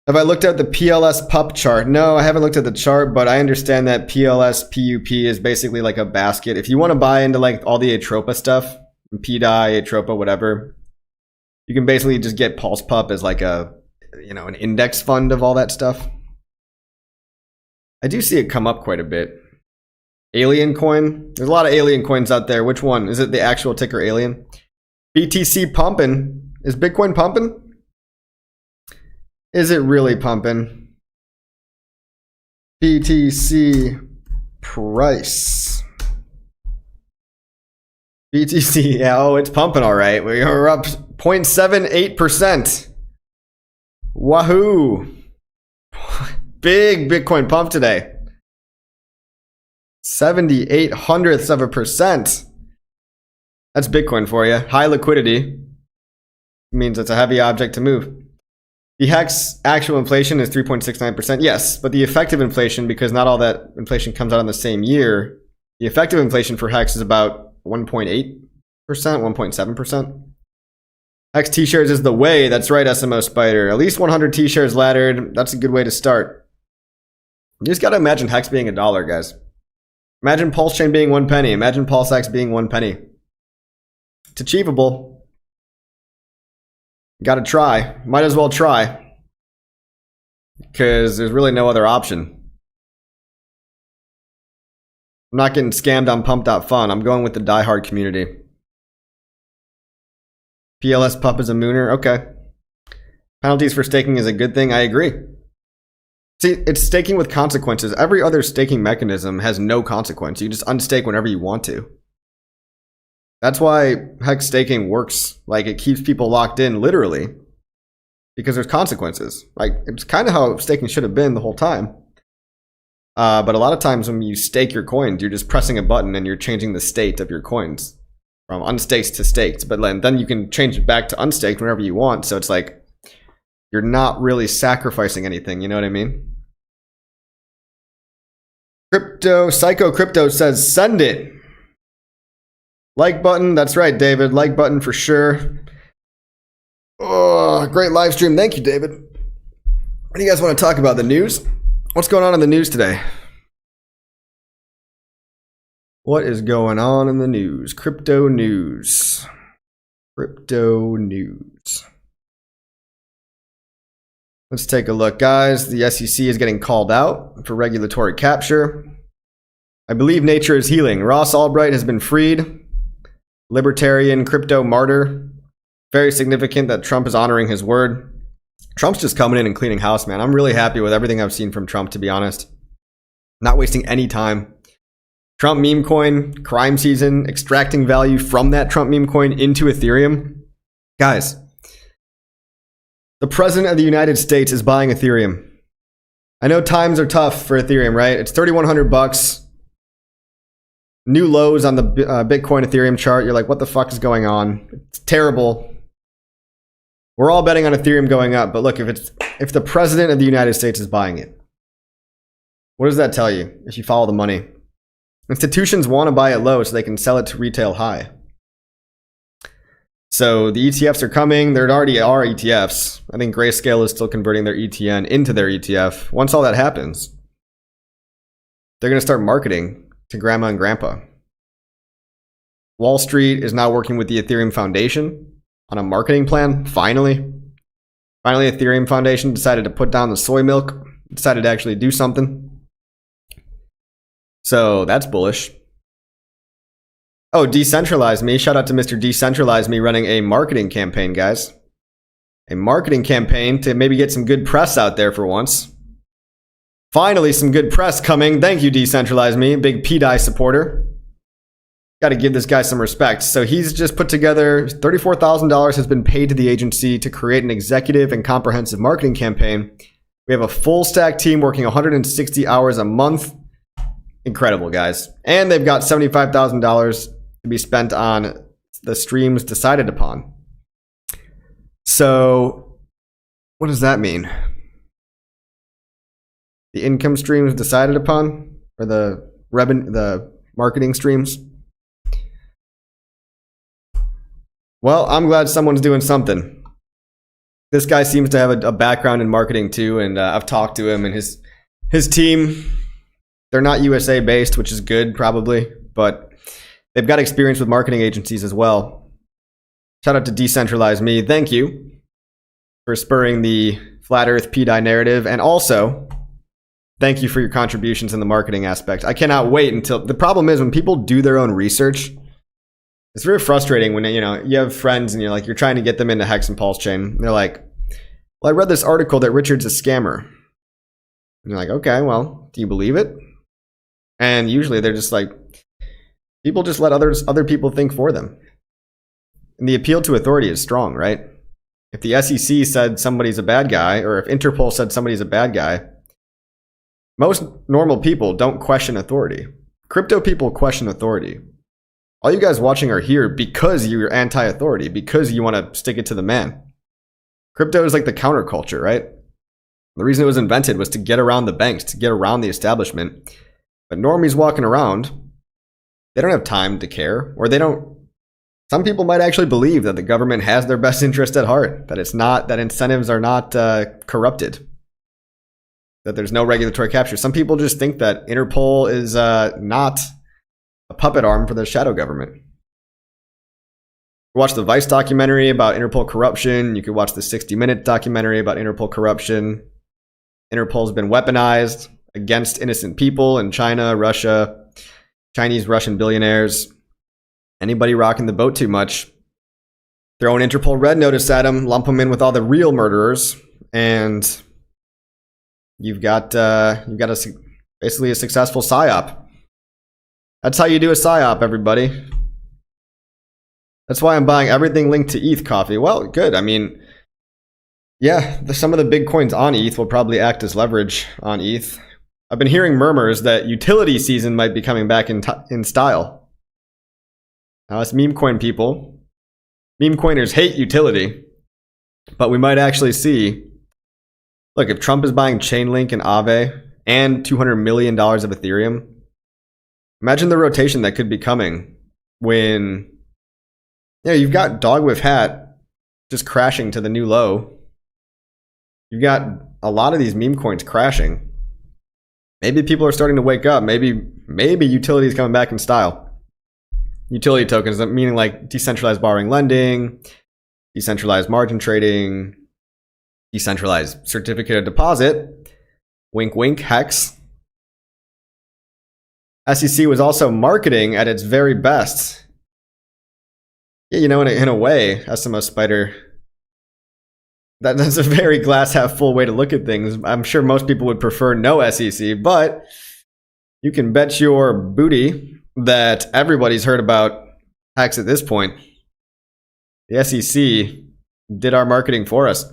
Have I looked at the PLS PUP chart? No, I haven't looked at the chart, but I understand that PLS PUP is basically like a basket. If you want to buy into like all the Atropa stuff, PDI, Atropa, whatever, you can basically just get Pulse PUP as like an index fund of all that stuff. I do see it come up quite a bit. Alien coin. There's a lot of alien coins out there. Which one? Is it the actual ticker Alien? BTC pumping. Is Bitcoin pumping? Is it really pumping? BTC price. BTC, yeah, it's pumping all right. We are up 0.78%. Wahoo! Big Bitcoin pump today. 0.78%. That's Bitcoin for you. High liquidity means it's a heavy object to move. The HEX actual inflation is 3.69%. Yes, but the effective inflation, because not all that inflation comes out in the same year, the effective inflation for HEX is about 1.8%, 1.7%. HEX T-shares is the way. That's right, SMO Spider. At least 100 T-shares laddered. That's a good way to start. You just got to imagine HEX being $1, guys. Imagine PulseChain being 1 penny. Imagine PulseX being 1 penny. It's achievable. Got to try. Might as well try. Because there's really no other option. I'm not getting scammed on pump.fun. I'm going with the diehard community. PLS Pup is a mooner. Okay. Penalties for staking is a good thing. I agree. See, it's staking with consequences. Every other staking mechanism has no consequence. You just unstake whenever you want to. That's why HEX staking works. Like, it keeps people locked in, literally, because there's consequences. Like, it's kind of how staking should have been the whole time. But a lot of times when you stake your coins, you're just pressing a button and you're changing the state of your coins from unstaked to staked. But then you can change it back to unstaked whenever you want. So it's like you're not really sacrificing anything. You know what I mean? Psycho Crypto says, send it. Like button. That's right, David. Like button for sure. Oh, great live stream. Thank you, David. What do you guys want to talk about? The news? What's going on in the news today? What is going on in the news? Crypto news. Crypto news. Let's take a look, guys. The SEC is getting called out for regulatory capture. I believe nature is healing. Ross Albright has been freed. Libertarian crypto martyr. Very significant that Trump is honoring his word. Trump's just coming in and cleaning house, man. I'm really happy with everything I've seen from Trump, to be honest. Not wasting any time. Trump meme coin, crime season, extracting value from that Trump meme coin into Ethereum. Guys, the president of the United States is buying Ethereum. I know times are tough for Ethereum, right? It's $3,100. New lows on the Bitcoin Ethereum chart. You're like, what the fuck is going on? It's terrible. We're all betting on Ethereum going up, but look, if the president of the United States is buying it, what does that tell you if you follow the money? Institutions want to buy it low so they can sell it to retail high. So the ETFs are coming. There already are ETFs. I think Grayscale is still converting their ETN into their ETF. Once all that happens, they're going to start marketing to grandma and grandpa. Wall Street is now working with the Ethereum Foundation on a marketing plan. Finally, Ethereum Foundation decided to put down the soy milk, decided to actually do something. So that's bullish. Oh, Decentralize Me. Shout out to Mr. Decentralize Me running a marketing campaign, guys. A marketing campaign to maybe get some good press out there for once. Finally, some good press coming. Thank you, Decentralize Me. Big PDI supporter. Got to give this guy some respect. So he's just put together $34,000 has been paid to the agency to create an executive and comprehensive marketing campaign. We have a full stack team working 160 hours a month. Incredible, guys. And they've got $75,000 to be spent on the streams decided upon. So what does that mean? The income streams decided upon, or the marketing streams? Well, I'm glad someone's doing something. This guy seems to have a background in marketing too, and I've talked to him and his team. They're not USA based, which is good probably, but they've got experience with marketing agencies as well. Shout out to Decentralize Me. Thank you for spurring the Flat Earth PDI narrative, and also thank you for your contributions in the marketing aspect. I cannot wait until, the problem is when people do their own research, it's very frustrating when you have friends and you're trying to get them into HEX and PulseChain. And they're like, well, I read this article that Richard's a scammer. And you're like, okay, well, do you believe it? And usually they're just like, people just let other people think for them. And the appeal to authority is strong, right? If the SEC said somebody's a bad guy, or if Interpol said somebody's a bad guy, most normal people don't question authority. Crypto people question authority. All you guys watching are here because you're anti-authority, because you want to stick it to the man. Crypto is like the counterculture, right? The reason it was invented was to get around the banks, to get around the establishment. But normies walking around, they don't have time to care, or they don't. Some people might actually believe that the government has their best interest at heart, that it's not, that incentives are not corrupted, that there's no regulatory capture. Some people just think that Interpol is not a puppet arm for the shadow government. Watch the Vice documentary about Interpol corruption. You could watch the 60-minute documentary about Interpol corruption. Interpol's been weaponized against innocent people in China, Russia, Chinese, Russian billionaires. Anybody rocking the boat too much, throw an Interpol red notice at them, lump them in with all the real murderers, and you've got basically a successful psyop. That's how you do a psyop, everybody. That's why I'm buying everything linked to ETH coffee. Well, good. I mean, yeah, some of the big coins on ETH will probably act as leverage on ETH. I've been hearing murmurs that utility season might be coming back in style. Now, us meme coin people, meme coiners hate utility, but we might actually see, look, if Trump is buying Chainlink and Aave and $200 million of Ethereum, imagine the rotation that could be coming when, you've got Dog with Hat just crashing to the new low. You've got a lot of these meme coins crashing. Maybe people are starting to wake up. Maybe utility is coming back in style. Utility tokens, meaning like decentralized borrowing lending, decentralized margin trading, decentralized certificate of deposit. Wink, wink, HEX. SEC was also marketing at its very best. Yeah, in a way, SMO Spider, that's a very glass half full way to look at things. I'm sure most people would prefer no SEC, but you can bet your booty that everybody's heard about HEX at this point. The SEC did our marketing for us.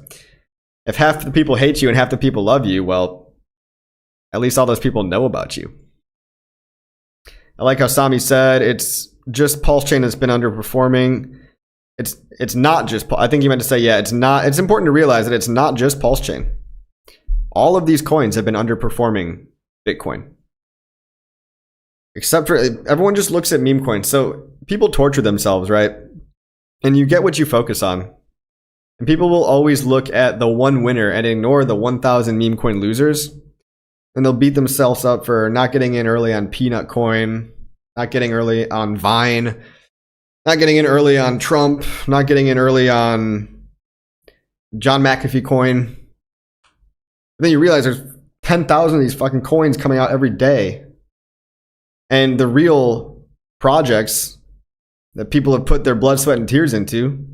If half the people hate you and half the people love you, well, at least all those people know about you. I like how Sami said it's just PulseChain that's been underperforming. It's not just, I think you meant to say, yeah, it's not. It's important to realize that it's not just PulseChain. All of these coins have been underperforming Bitcoin. Except for, everyone just looks at meme coins. So people torture themselves, right? And you get what you focus on. And people will always look at the one winner and ignore the 1,000 meme coin losers. And they'll beat themselves up for not getting in early on Peanut Coin, not getting early on Vine, not getting in early on Trump, not getting in early on John McAfee coin. And then you realize there's 10,000 of these fucking coins coming out every day. And the real projects that people have put their blood, sweat, and tears into,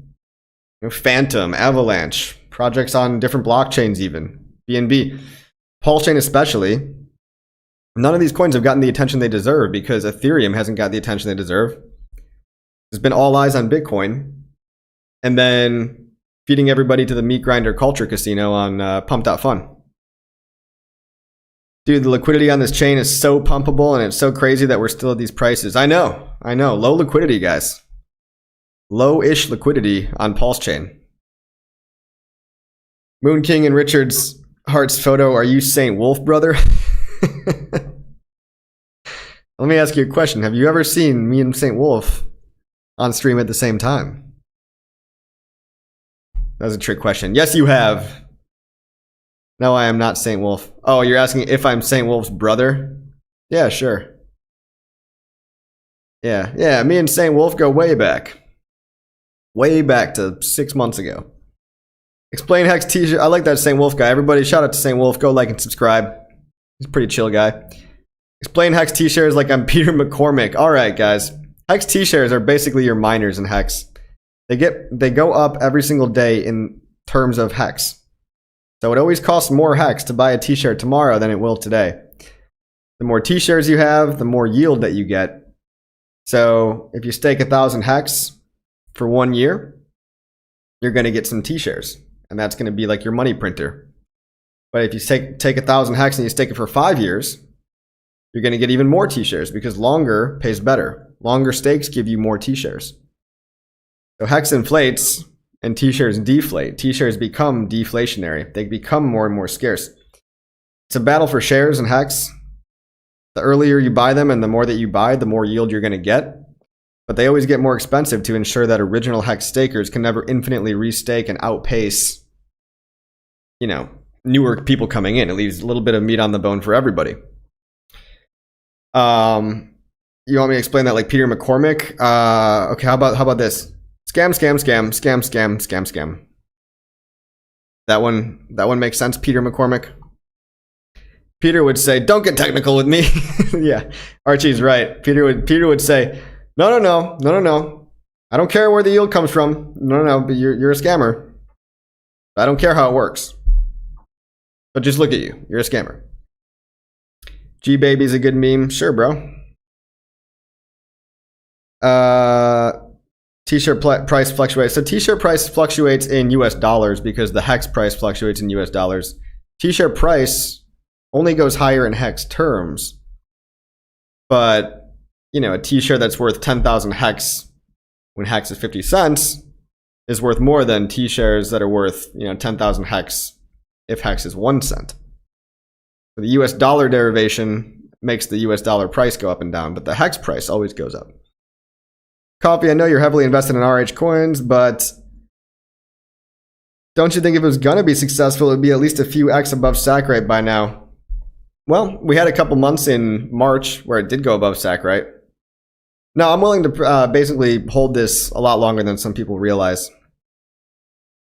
Phantom, Avalanche, projects on different blockchains even, BNB, PulseChain especially, none of these coins have gotten the attention they deserve because Ethereum hasn't got the attention they deserve. There's been all eyes on Bitcoin, and then feeding everybody to the meat grinder culture casino on Pump.fun. Dude, the liquidity on this chain is so pumpable and it's so crazy that we're still at these prices. I know. Low liquidity, guys. Low-ish liquidity on PulseChain. Moon King and Richard's Heart's photo, are you Saint Wolf, brother? Let me ask you a question. Have you ever seen me and Saint Wolf on stream at the same time? That was a trick question. Yes, you have. No, I am not Saint Wolf. Oh, you're asking if I'm Saint Wolf's brother? Yeah, sure. Yeah, me and Saint Wolf go way back. Way back to 6 months ago. Explain HEX t-shirt. I like that Saint Wolf guy. Everybody shout out to Saint Wolf. Go like and subscribe. He's a pretty chill guy. Explain HEX t-shares like I'm Peter McCormick. Alright, guys. HEX t-shares are basically your miners in HEX. They go up every single day in terms of HEX. So it always costs more HEX to buy a t-shirt tomorrow than it will today. The more t-shares you have, the more yield that you get. So if you stake 1,000 HEX for 1 year, you're going to get some t-shares. And that's going to be like your money printer. But if you take 1,000 HEX and you stake it for 5 years, you're going to get even more t-shares because longer pays better. Longer stakes give you more t-shares. So HEX inflates and t-shares deflate. T-shares become deflationary. They become more and more scarce. It's a battle for shares in HEX. The earlier you buy them and the more that you buy, the more yield you're going to get. But they always get more expensive to ensure that original HEX stakers can never infinitely restake and outpace, newer people coming in. It leaves a little bit of meat on the bone for everybody. You want me to explain that like Peter McCormick? Okay, how about this? Scam. That one makes sense, Peter McCormick. Peter would say, "Don't get technical with me." Yeah, Archie's right. Peter would say, No. I don't care where the yield comes from. No, but you're a scammer. I don't care how it works. But just look at you. You're a scammer. G-Baby's a good meme. Sure, bro. T-shirt price fluctuates. So T-shirt price fluctuates in US dollars because the HEX price fluctuates in US dollars. T-shirt price only goes higher in HEX terms. But, you know, a T-share that's worth 10,000 HEX when HEX is 50 cents is worth more than T-shares that are worth, you know, 10,000 HEX if HEX is 1 cent. So the US dollar derivation makes the US dollar price go up and down, but the HEX price always goes up. Coffee, I know you're heavily invested in RH coins, but don't you think if it was going to be successful, it would be at least a few X above SAC rate by now? Well, we had a couple months in March where it did go above SAC rate. No, I'm willing to basically hold this a lot longer than some people realize.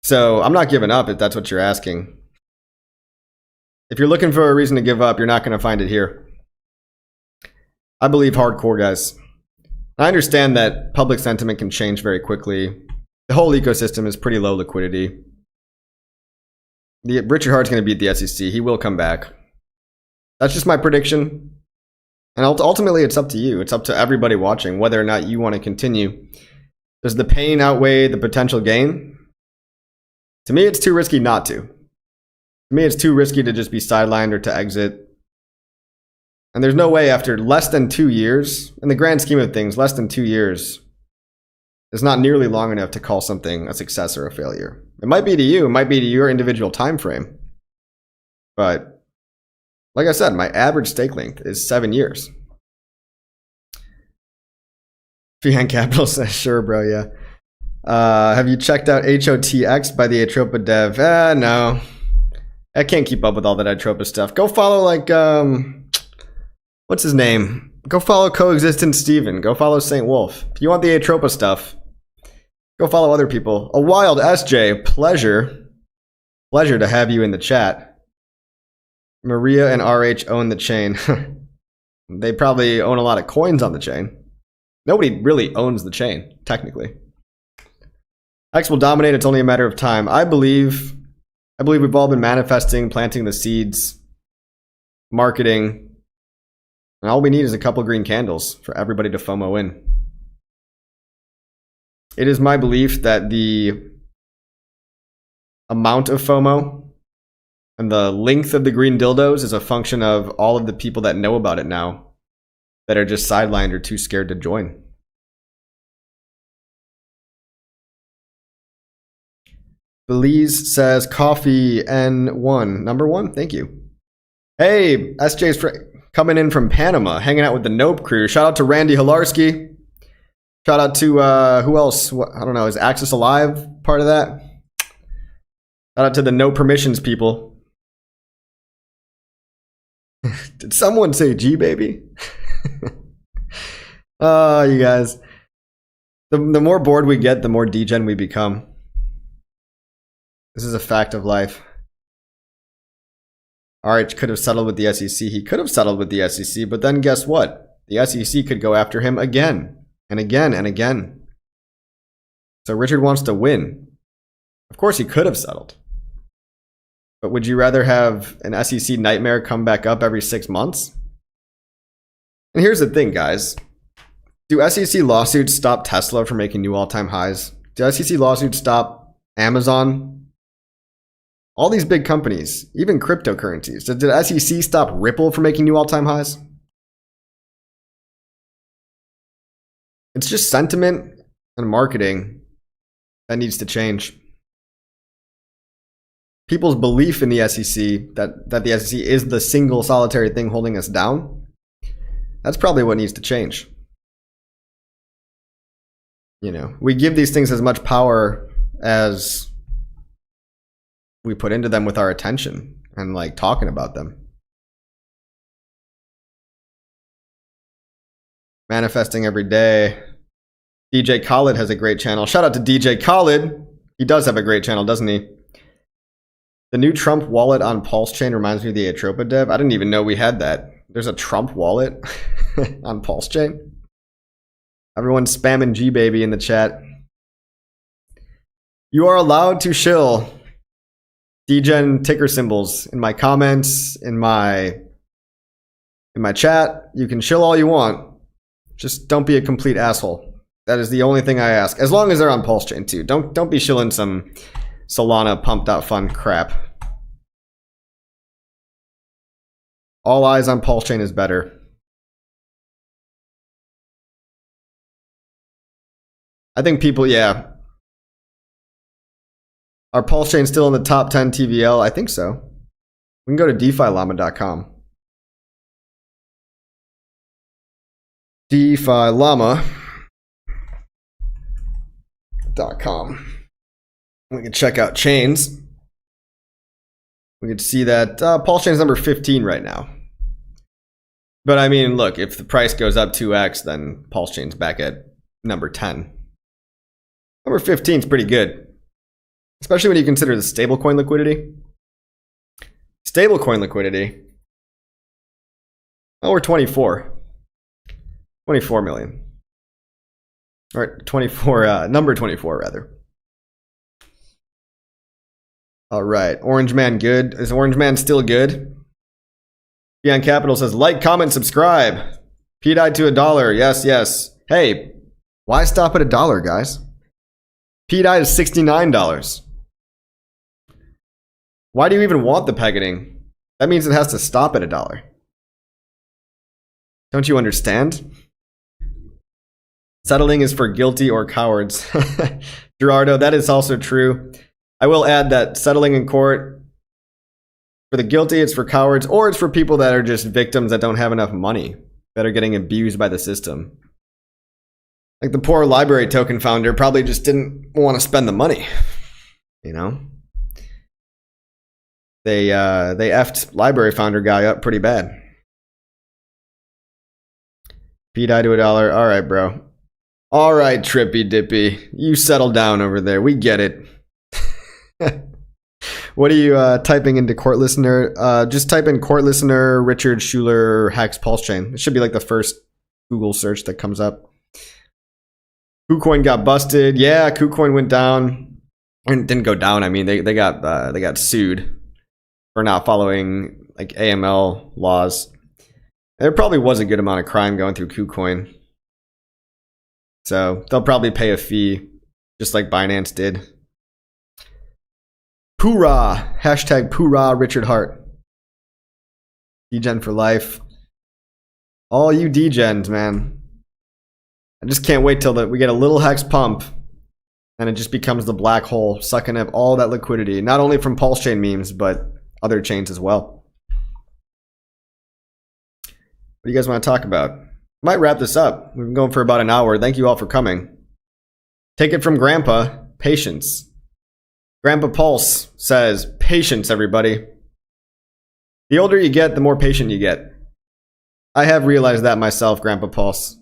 So I'm not giving up if that's what you're asking. If you're looking for a reason to give up, you're not going to find it here. I believe hardcore, guys. I understand that public sentiment can change very quickly. The whole ecosystem is pretty low liquidity. Richard Hart's going to beat the SEC. He will come back. That's just my prediction. And ultimately, it's up to you. It's up to everybody watching whether or not you want to continue. Does the pain outweigh the potential gain? To me, it's too risky not to. To me, it's too risky to just be sidelined or to exit. And there's no way after less than 2 years, in the grand scheme of things, less than 2 years is not nearly long enough to call something a success or a failure. It might be to you. It might be to your individual time frame. But like I said, my average stake length is 7 years. Fian Capital says, sure, bro, yeah. Have you checked out HOTX by the Atropa dev? No. I can't keep up with all that Atropa stuff. Go follow, like, what's his name? Go follow Coexistent Steven. Go follow St. Wolf. If you want the Atropa stuff, go follow other people. A Wild SJ, pleasure. Pleasure to have you in the chat. Maria and RH own the chain. They probably own a lot of coins on the chain. Nobody really owns the chain, technically. X will dominate. It's only a matter of time. I believe we've all been manifesting, planting the seeds, marketing, and all we need is a couple green candles for everybody to FOMO in. It is my belief that the amount of FOMO and the length of the green dildos is a function of all of the people that know about it now that are just sidelined or too scared to join. Belize says coffee N1. Number 1, thank you. Hey, SJ's coming in from Panama, hanging out with the Nope crew. Shout out to Randy Hilarski. Shout out to, who else? I don't know, is Axis Alive part of that? Shout out to the no permissions people. Did someone say G, baby? Oh, you guys. The more bored we get, the more degen we become. This is a fact of life. RH could have settled with the SEC. He could have settled with the SEC, but then guess what? The SEC could go after him again and again and again. So Richard wants to win. Of course he could have settled. But would you rather have an SEC nightmare come back up every 6 months? And here's the thing, guys. Do SEC lawsuits stop Tesla from making new all-time highs? Do SEC lawsuits stop Amazon? All these big companies, even cryptocurrencies. Did the SEC stop Ripple from making new all-time highs? It's just sentiment and marketing that needs to change. People's belief in the SEC, that the SEC is the single solitary thing holding us down, that's probably what needs to change. You know, we give these things as much power as we put into them with our attention and like talking about them. Manifesting every day. DJ Khaled has a great channel. Shout out to DJ Khaled. He does have a great channel, doesn't he? The new Trump wallet on PulseChain reminds me of the Atropa dev. I didn't even know we had that. There's a Trump wallet on PulseChain. Everyone's spamming G-Baby in the chat. You are allowed to shill degen ticker symbols in my comments, in my chat. You can shill all you want. Just don't be a complete asshole. That is the only thing I ask. As long as they're on PulseChain too. Don't be shilling some Solana pumped out fun crap. All eyes on PulseChain is better. I think people, yeah. Are PulseChain still in the top 10 TVL? I think so. We can go to DeFiLlama.com. DeFiLlama.com. We can check out chains. We can see that PulseChain is number 15 right now. But I mean, look, if the price goes up 2x, then PulseChain's back at number 10. Number 15 is pretty good, especially when you consider the stablecoin liquidity. Stablecoin liquidity. Oh, we're 24 million. All right, 24, number 24 rather. All right, Orange Man good. Is Orange Man still good? Beyond Capital says, like, comment, subscribe. P died to $1. Yes, yes. Hey, why stop at $1, guys? P died is $69. Why do you even want the pegging? That means it has to stop at $1. Don't you understand? Settling is for guilty or cowards. Gerardo, that is also true. I will add that settling in court, for the guilty, it's for cowards, or it's for people that are just victims that don't have enough money, that are getting abused by the system. Like the poor library token founder probably just didn't want to spend the money. You know? They effed library founder guy up pretty bad. P died to $1. All right, bro. All right, Trippy Dippy. You settle down over there. We get it. What are you typing into court listener? Just type in court listener Richard Schuler HEX PulseChain. It should be like the first Google search that comes up. KuCoin got busted. Yeah, KuCoin went down. And didn't go down. I mean, they got sued for not following like AML laws. There probably was a good amount of crime going through KuCoin. So they'll probably pay a fee, just like Binance did. Poorah! Hashtag Poorah Richard Hart. Degen for life. All you degens, man. I just can't wait till we get a little HEX pump and it just becomes the black hole, sucking up all that liquidity, not only from PulseChain memes, but other chains as well. What do you guys want to talk about? Might wrap this up. We've been going for about an hour. Thank you all for coming. Take it from Grandpa, patience. Grandpa Pulse says, patience, everybody. The older you get, the more patient you get. I have realized that myself, Grandpa Pulse.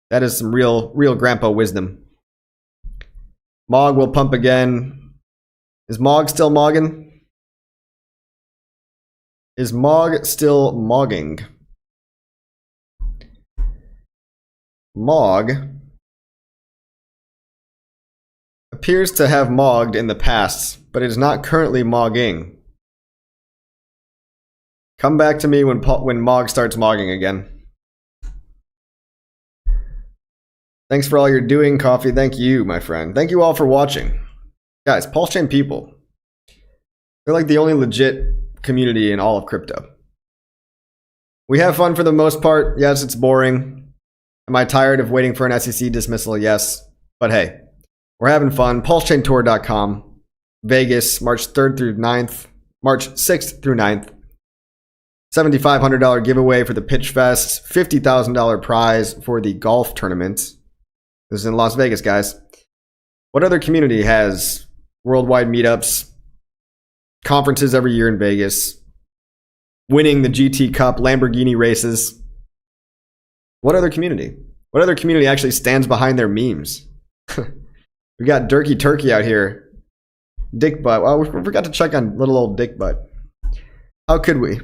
That is some real grandpa wisdom. Mog will pump again. Is Mog still mogging? Is Mog still mogging? Mog appears to have mogged in the past, but it is not currently mogging. Come back to me when Mog starts mogging again. Thanks for all you're doing, Coffee. Thank you, my friend. Thank you all for watching. Guys, PulseChain people. They're like the only legit community in all of crypto. We have fun for the most part. Yes, it's boring. Am I tired of waiting for an SEC dismissal? Yes. But hey, we're having fun. PulseChainTour.com. Vegas, March 3rd through 9th. March 6th through 9th. $7,500 giveaway for the Pitch Fest. $50,000 prize for the golf tournament. This is in Las Vegas, guys. What other community has worldwide meetups, conferences every year in Vegas, winning the GT Cup, Lamborghini races? What other community? What other community actually stands behind their memes? We got Dirky Turkey out here. Dick Butt. Well, we forgot to check on little old Dick Butt. How could we?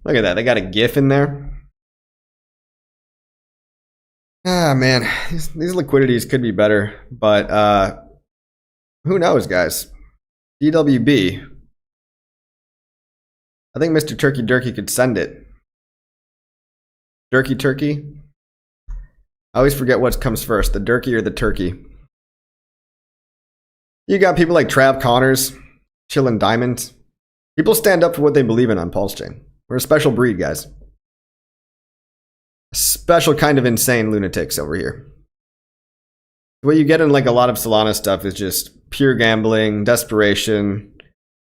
Look at that. They got a GIF in there. Ah, man. These liquidities could be better. But who knows, guys? DWB. I think Mr. Turkey Durkey could send it. Durky Turkey? I always forget what comes first, the Durkey or the turkey. You got people like Trav Connors, Chillin' Diamond. People stand up for what they believe in on PulseChain. We're a special breed, guys. A special kind of insane lunatics over here. What you get in like a lot of Solana stuff is just pure gambling, desperation.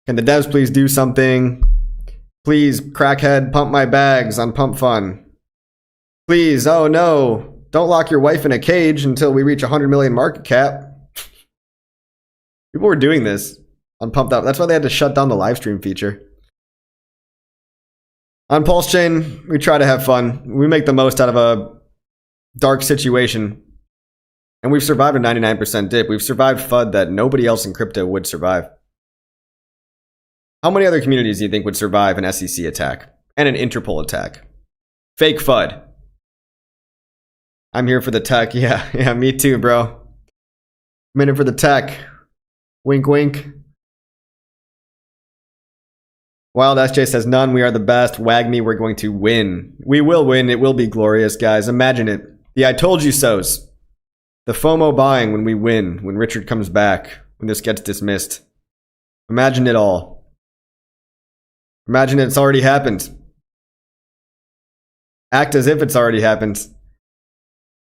Can the devs please do something? Please, crackhead, pump my bags on Pump Fun. Please, oh no, don't lock your wife in a cage until we reach 100 million market cap. People were doing this on Pumped Up. That's why they had to shut down the live stream feature. On PulseChain, we try to have fun. We make the most out of a dark situation. And we've survived a 99% dip. We've survived FUD that nobody else in crypto would survive. How many other communities do you think would survive an SEC attack and an Interpol attack? Fake FUD. I'm here for the tech. Yeah, me too, bro. I'm in it for the tech. Wink, wink. Wild SJ says, none, we are the best. Wag me, we're going to win. We will win. It will be glorious, guys. Imagine it. The I told you so's. The FOMO buying when we win, when Richard comes back, when this gets dismissed. Imagine it all. Imagine it's already happened. Act as if it's already happened.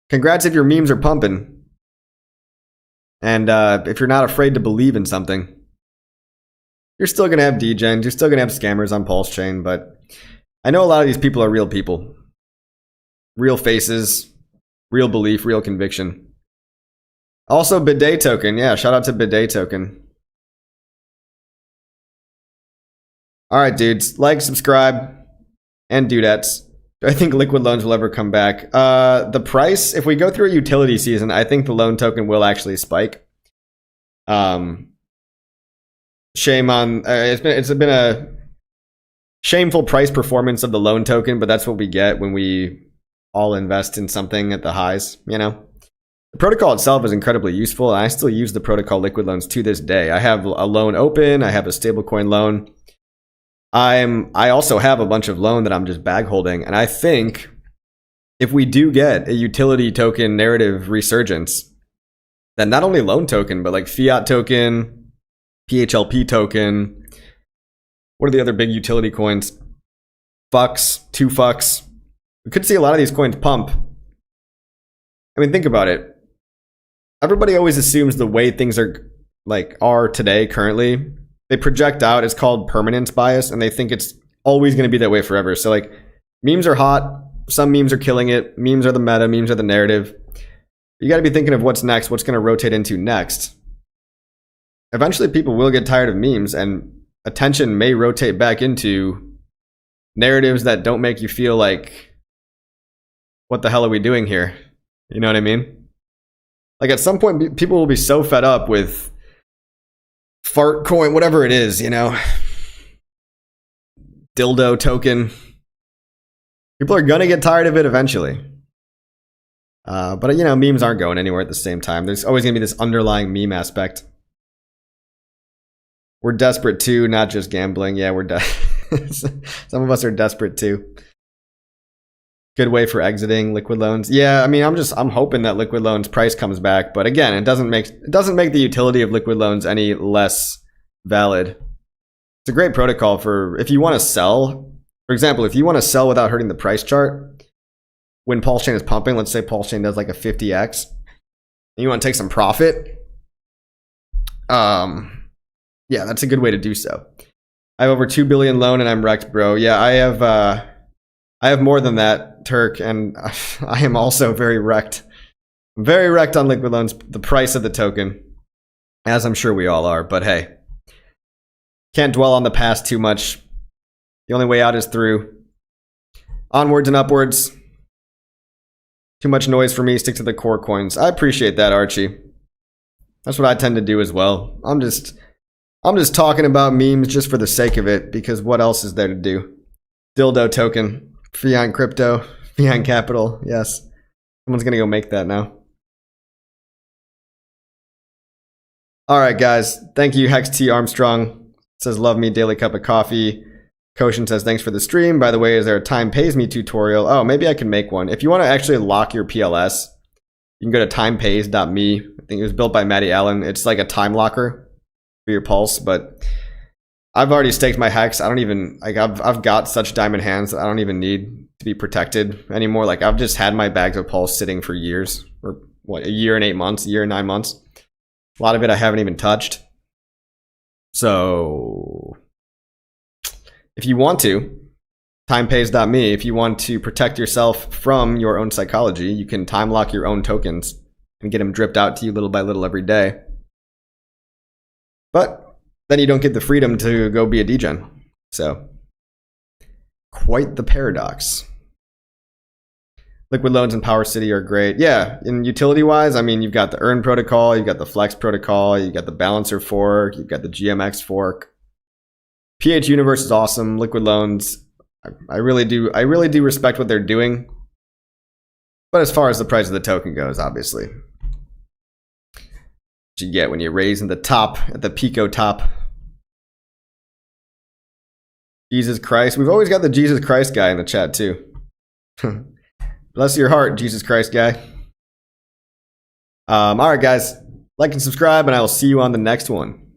Congrats if your memes are pumping. And if you're not afraid to believe in something. You're still going to have degens, you're still going to have scammers on PulseChain, but I know a lot of these people are real people. Real faces, real belief, real conviction. Also, Bidet Token. Yeah, shout out to Bidet Token. Alright, dudes. Like, subscribe, and dudettes. Do I think liquid loans will ever come back? The price, if we go through a utility season, I think the loan token will actually spike. Shame on... it's been a shameful price performance of the loan token, but that's what we get when we all invest in something at the highs, you know? The protocol itself is incredibly useful, and I still use the protocol liquid loans to this day. I have a loan open, I have a stablecoin loan. I also have a bunch of loan that I'm just bag holding, and I think if we do get a utility token narrative resurgence, then not only loan token, but like fiat token, PHLP token, what are the other big utility coins? Fucks, 2 fucks. We could see a lot of these coins pump. I mean, think about it. Everybody always assumes the way things are today currently. They project out. It's called permanence bias, and they think it's always going to be that way forever. So like, memes are hot. Some memes are killing it. Memes are the meta. Memes are the narrative. You got to be thinking of what's next. What's going to rotate into next. Eventually, people will get tired of memes, and attention may rotate back into narratives that don't make you feel like, what the hell are we doing here? You know what I mean? Like at some point, people will be so fed up with fart coin, whatever it is, you know, dildo token. People are gonna get tired of it eventually. But you know, memes aren't going anywhere at the same time. There's always gonna be this underlying meme aspect. We're desperate too, not just gambling. Yeah, we're some of us are desperate too. Good way for exiting liquid loans. Yeah, I mean, I'm hoping that liquid loans price comes back, but again, it doesn't make the utility of liquid loans any less valid. It's a great protocol for if you want to sell. For example, if you want to sell without hurting the price chart, when PulseChain is pumping, let's say PulseChain does like a 50x, and you want to take some profit. Yeah, that's a good way to do so. I have over 2 billion loan and I'm wrecked, bro. Yeah, I have more than that, Turk, and I am also very wrecked. Very wrecked on liquid loans, the price of the token, as I'm sure we all are, but hey. Can't dwell on the past too much. The only way out is through. Onwards and upwards. Too much noise for me, stick to the core coins. I appreciate that, Archie. That's what I tend to do as well. I'm just talking about memes just for the sake of it, because what else is there to do? Dildo token. Fiat crypto, Fiat capital, yes. Someone's gonna go make that now. Alright guys, thank you Hex T Armstrong. Says love me, daily cup of coffee. Koshin says thanks for the stream. By the way, is there a time pays me tutorial? Oh, maybe I can make one. If you want to actually lock your PLS, you can go to timepays.me. I think it was built by Matty Allen. It's like a time locker for your pulse, but I've already staked my hex. I don't even like. I've got such diamond hands that I don't even need to be protected anymore. Like I've just had my bags of pulse sitting for years, or what, a year and 8 months, a year and 9 months. A lot of it I haven't even touched. So if you want to, timepays.me, if you want to protect yourself from your own psychology, you can time lock your own tokens and get them dripped out to you little by little every day. But then you don't get the freedom to go be a degen. So quite the paradox. Liquid loans and Power City are great. Yeah, in utility wise, I mean, you've got the Earn protocol, you've got the Flex protocol, you've got the Balancer fork, you've got the GMX fork. PH Universe is awesome. Liquid loans, I really do respect what they're doing. But as far as the price of the token goes, obviously, what you get when you raise in the top at the Pico top. Jesus Christ, we've always got the Jesus Christ guy in the chat too. Bless your heart, Jesus Christ guy. All right, guys, like and subscribe, and I will see you on the next one.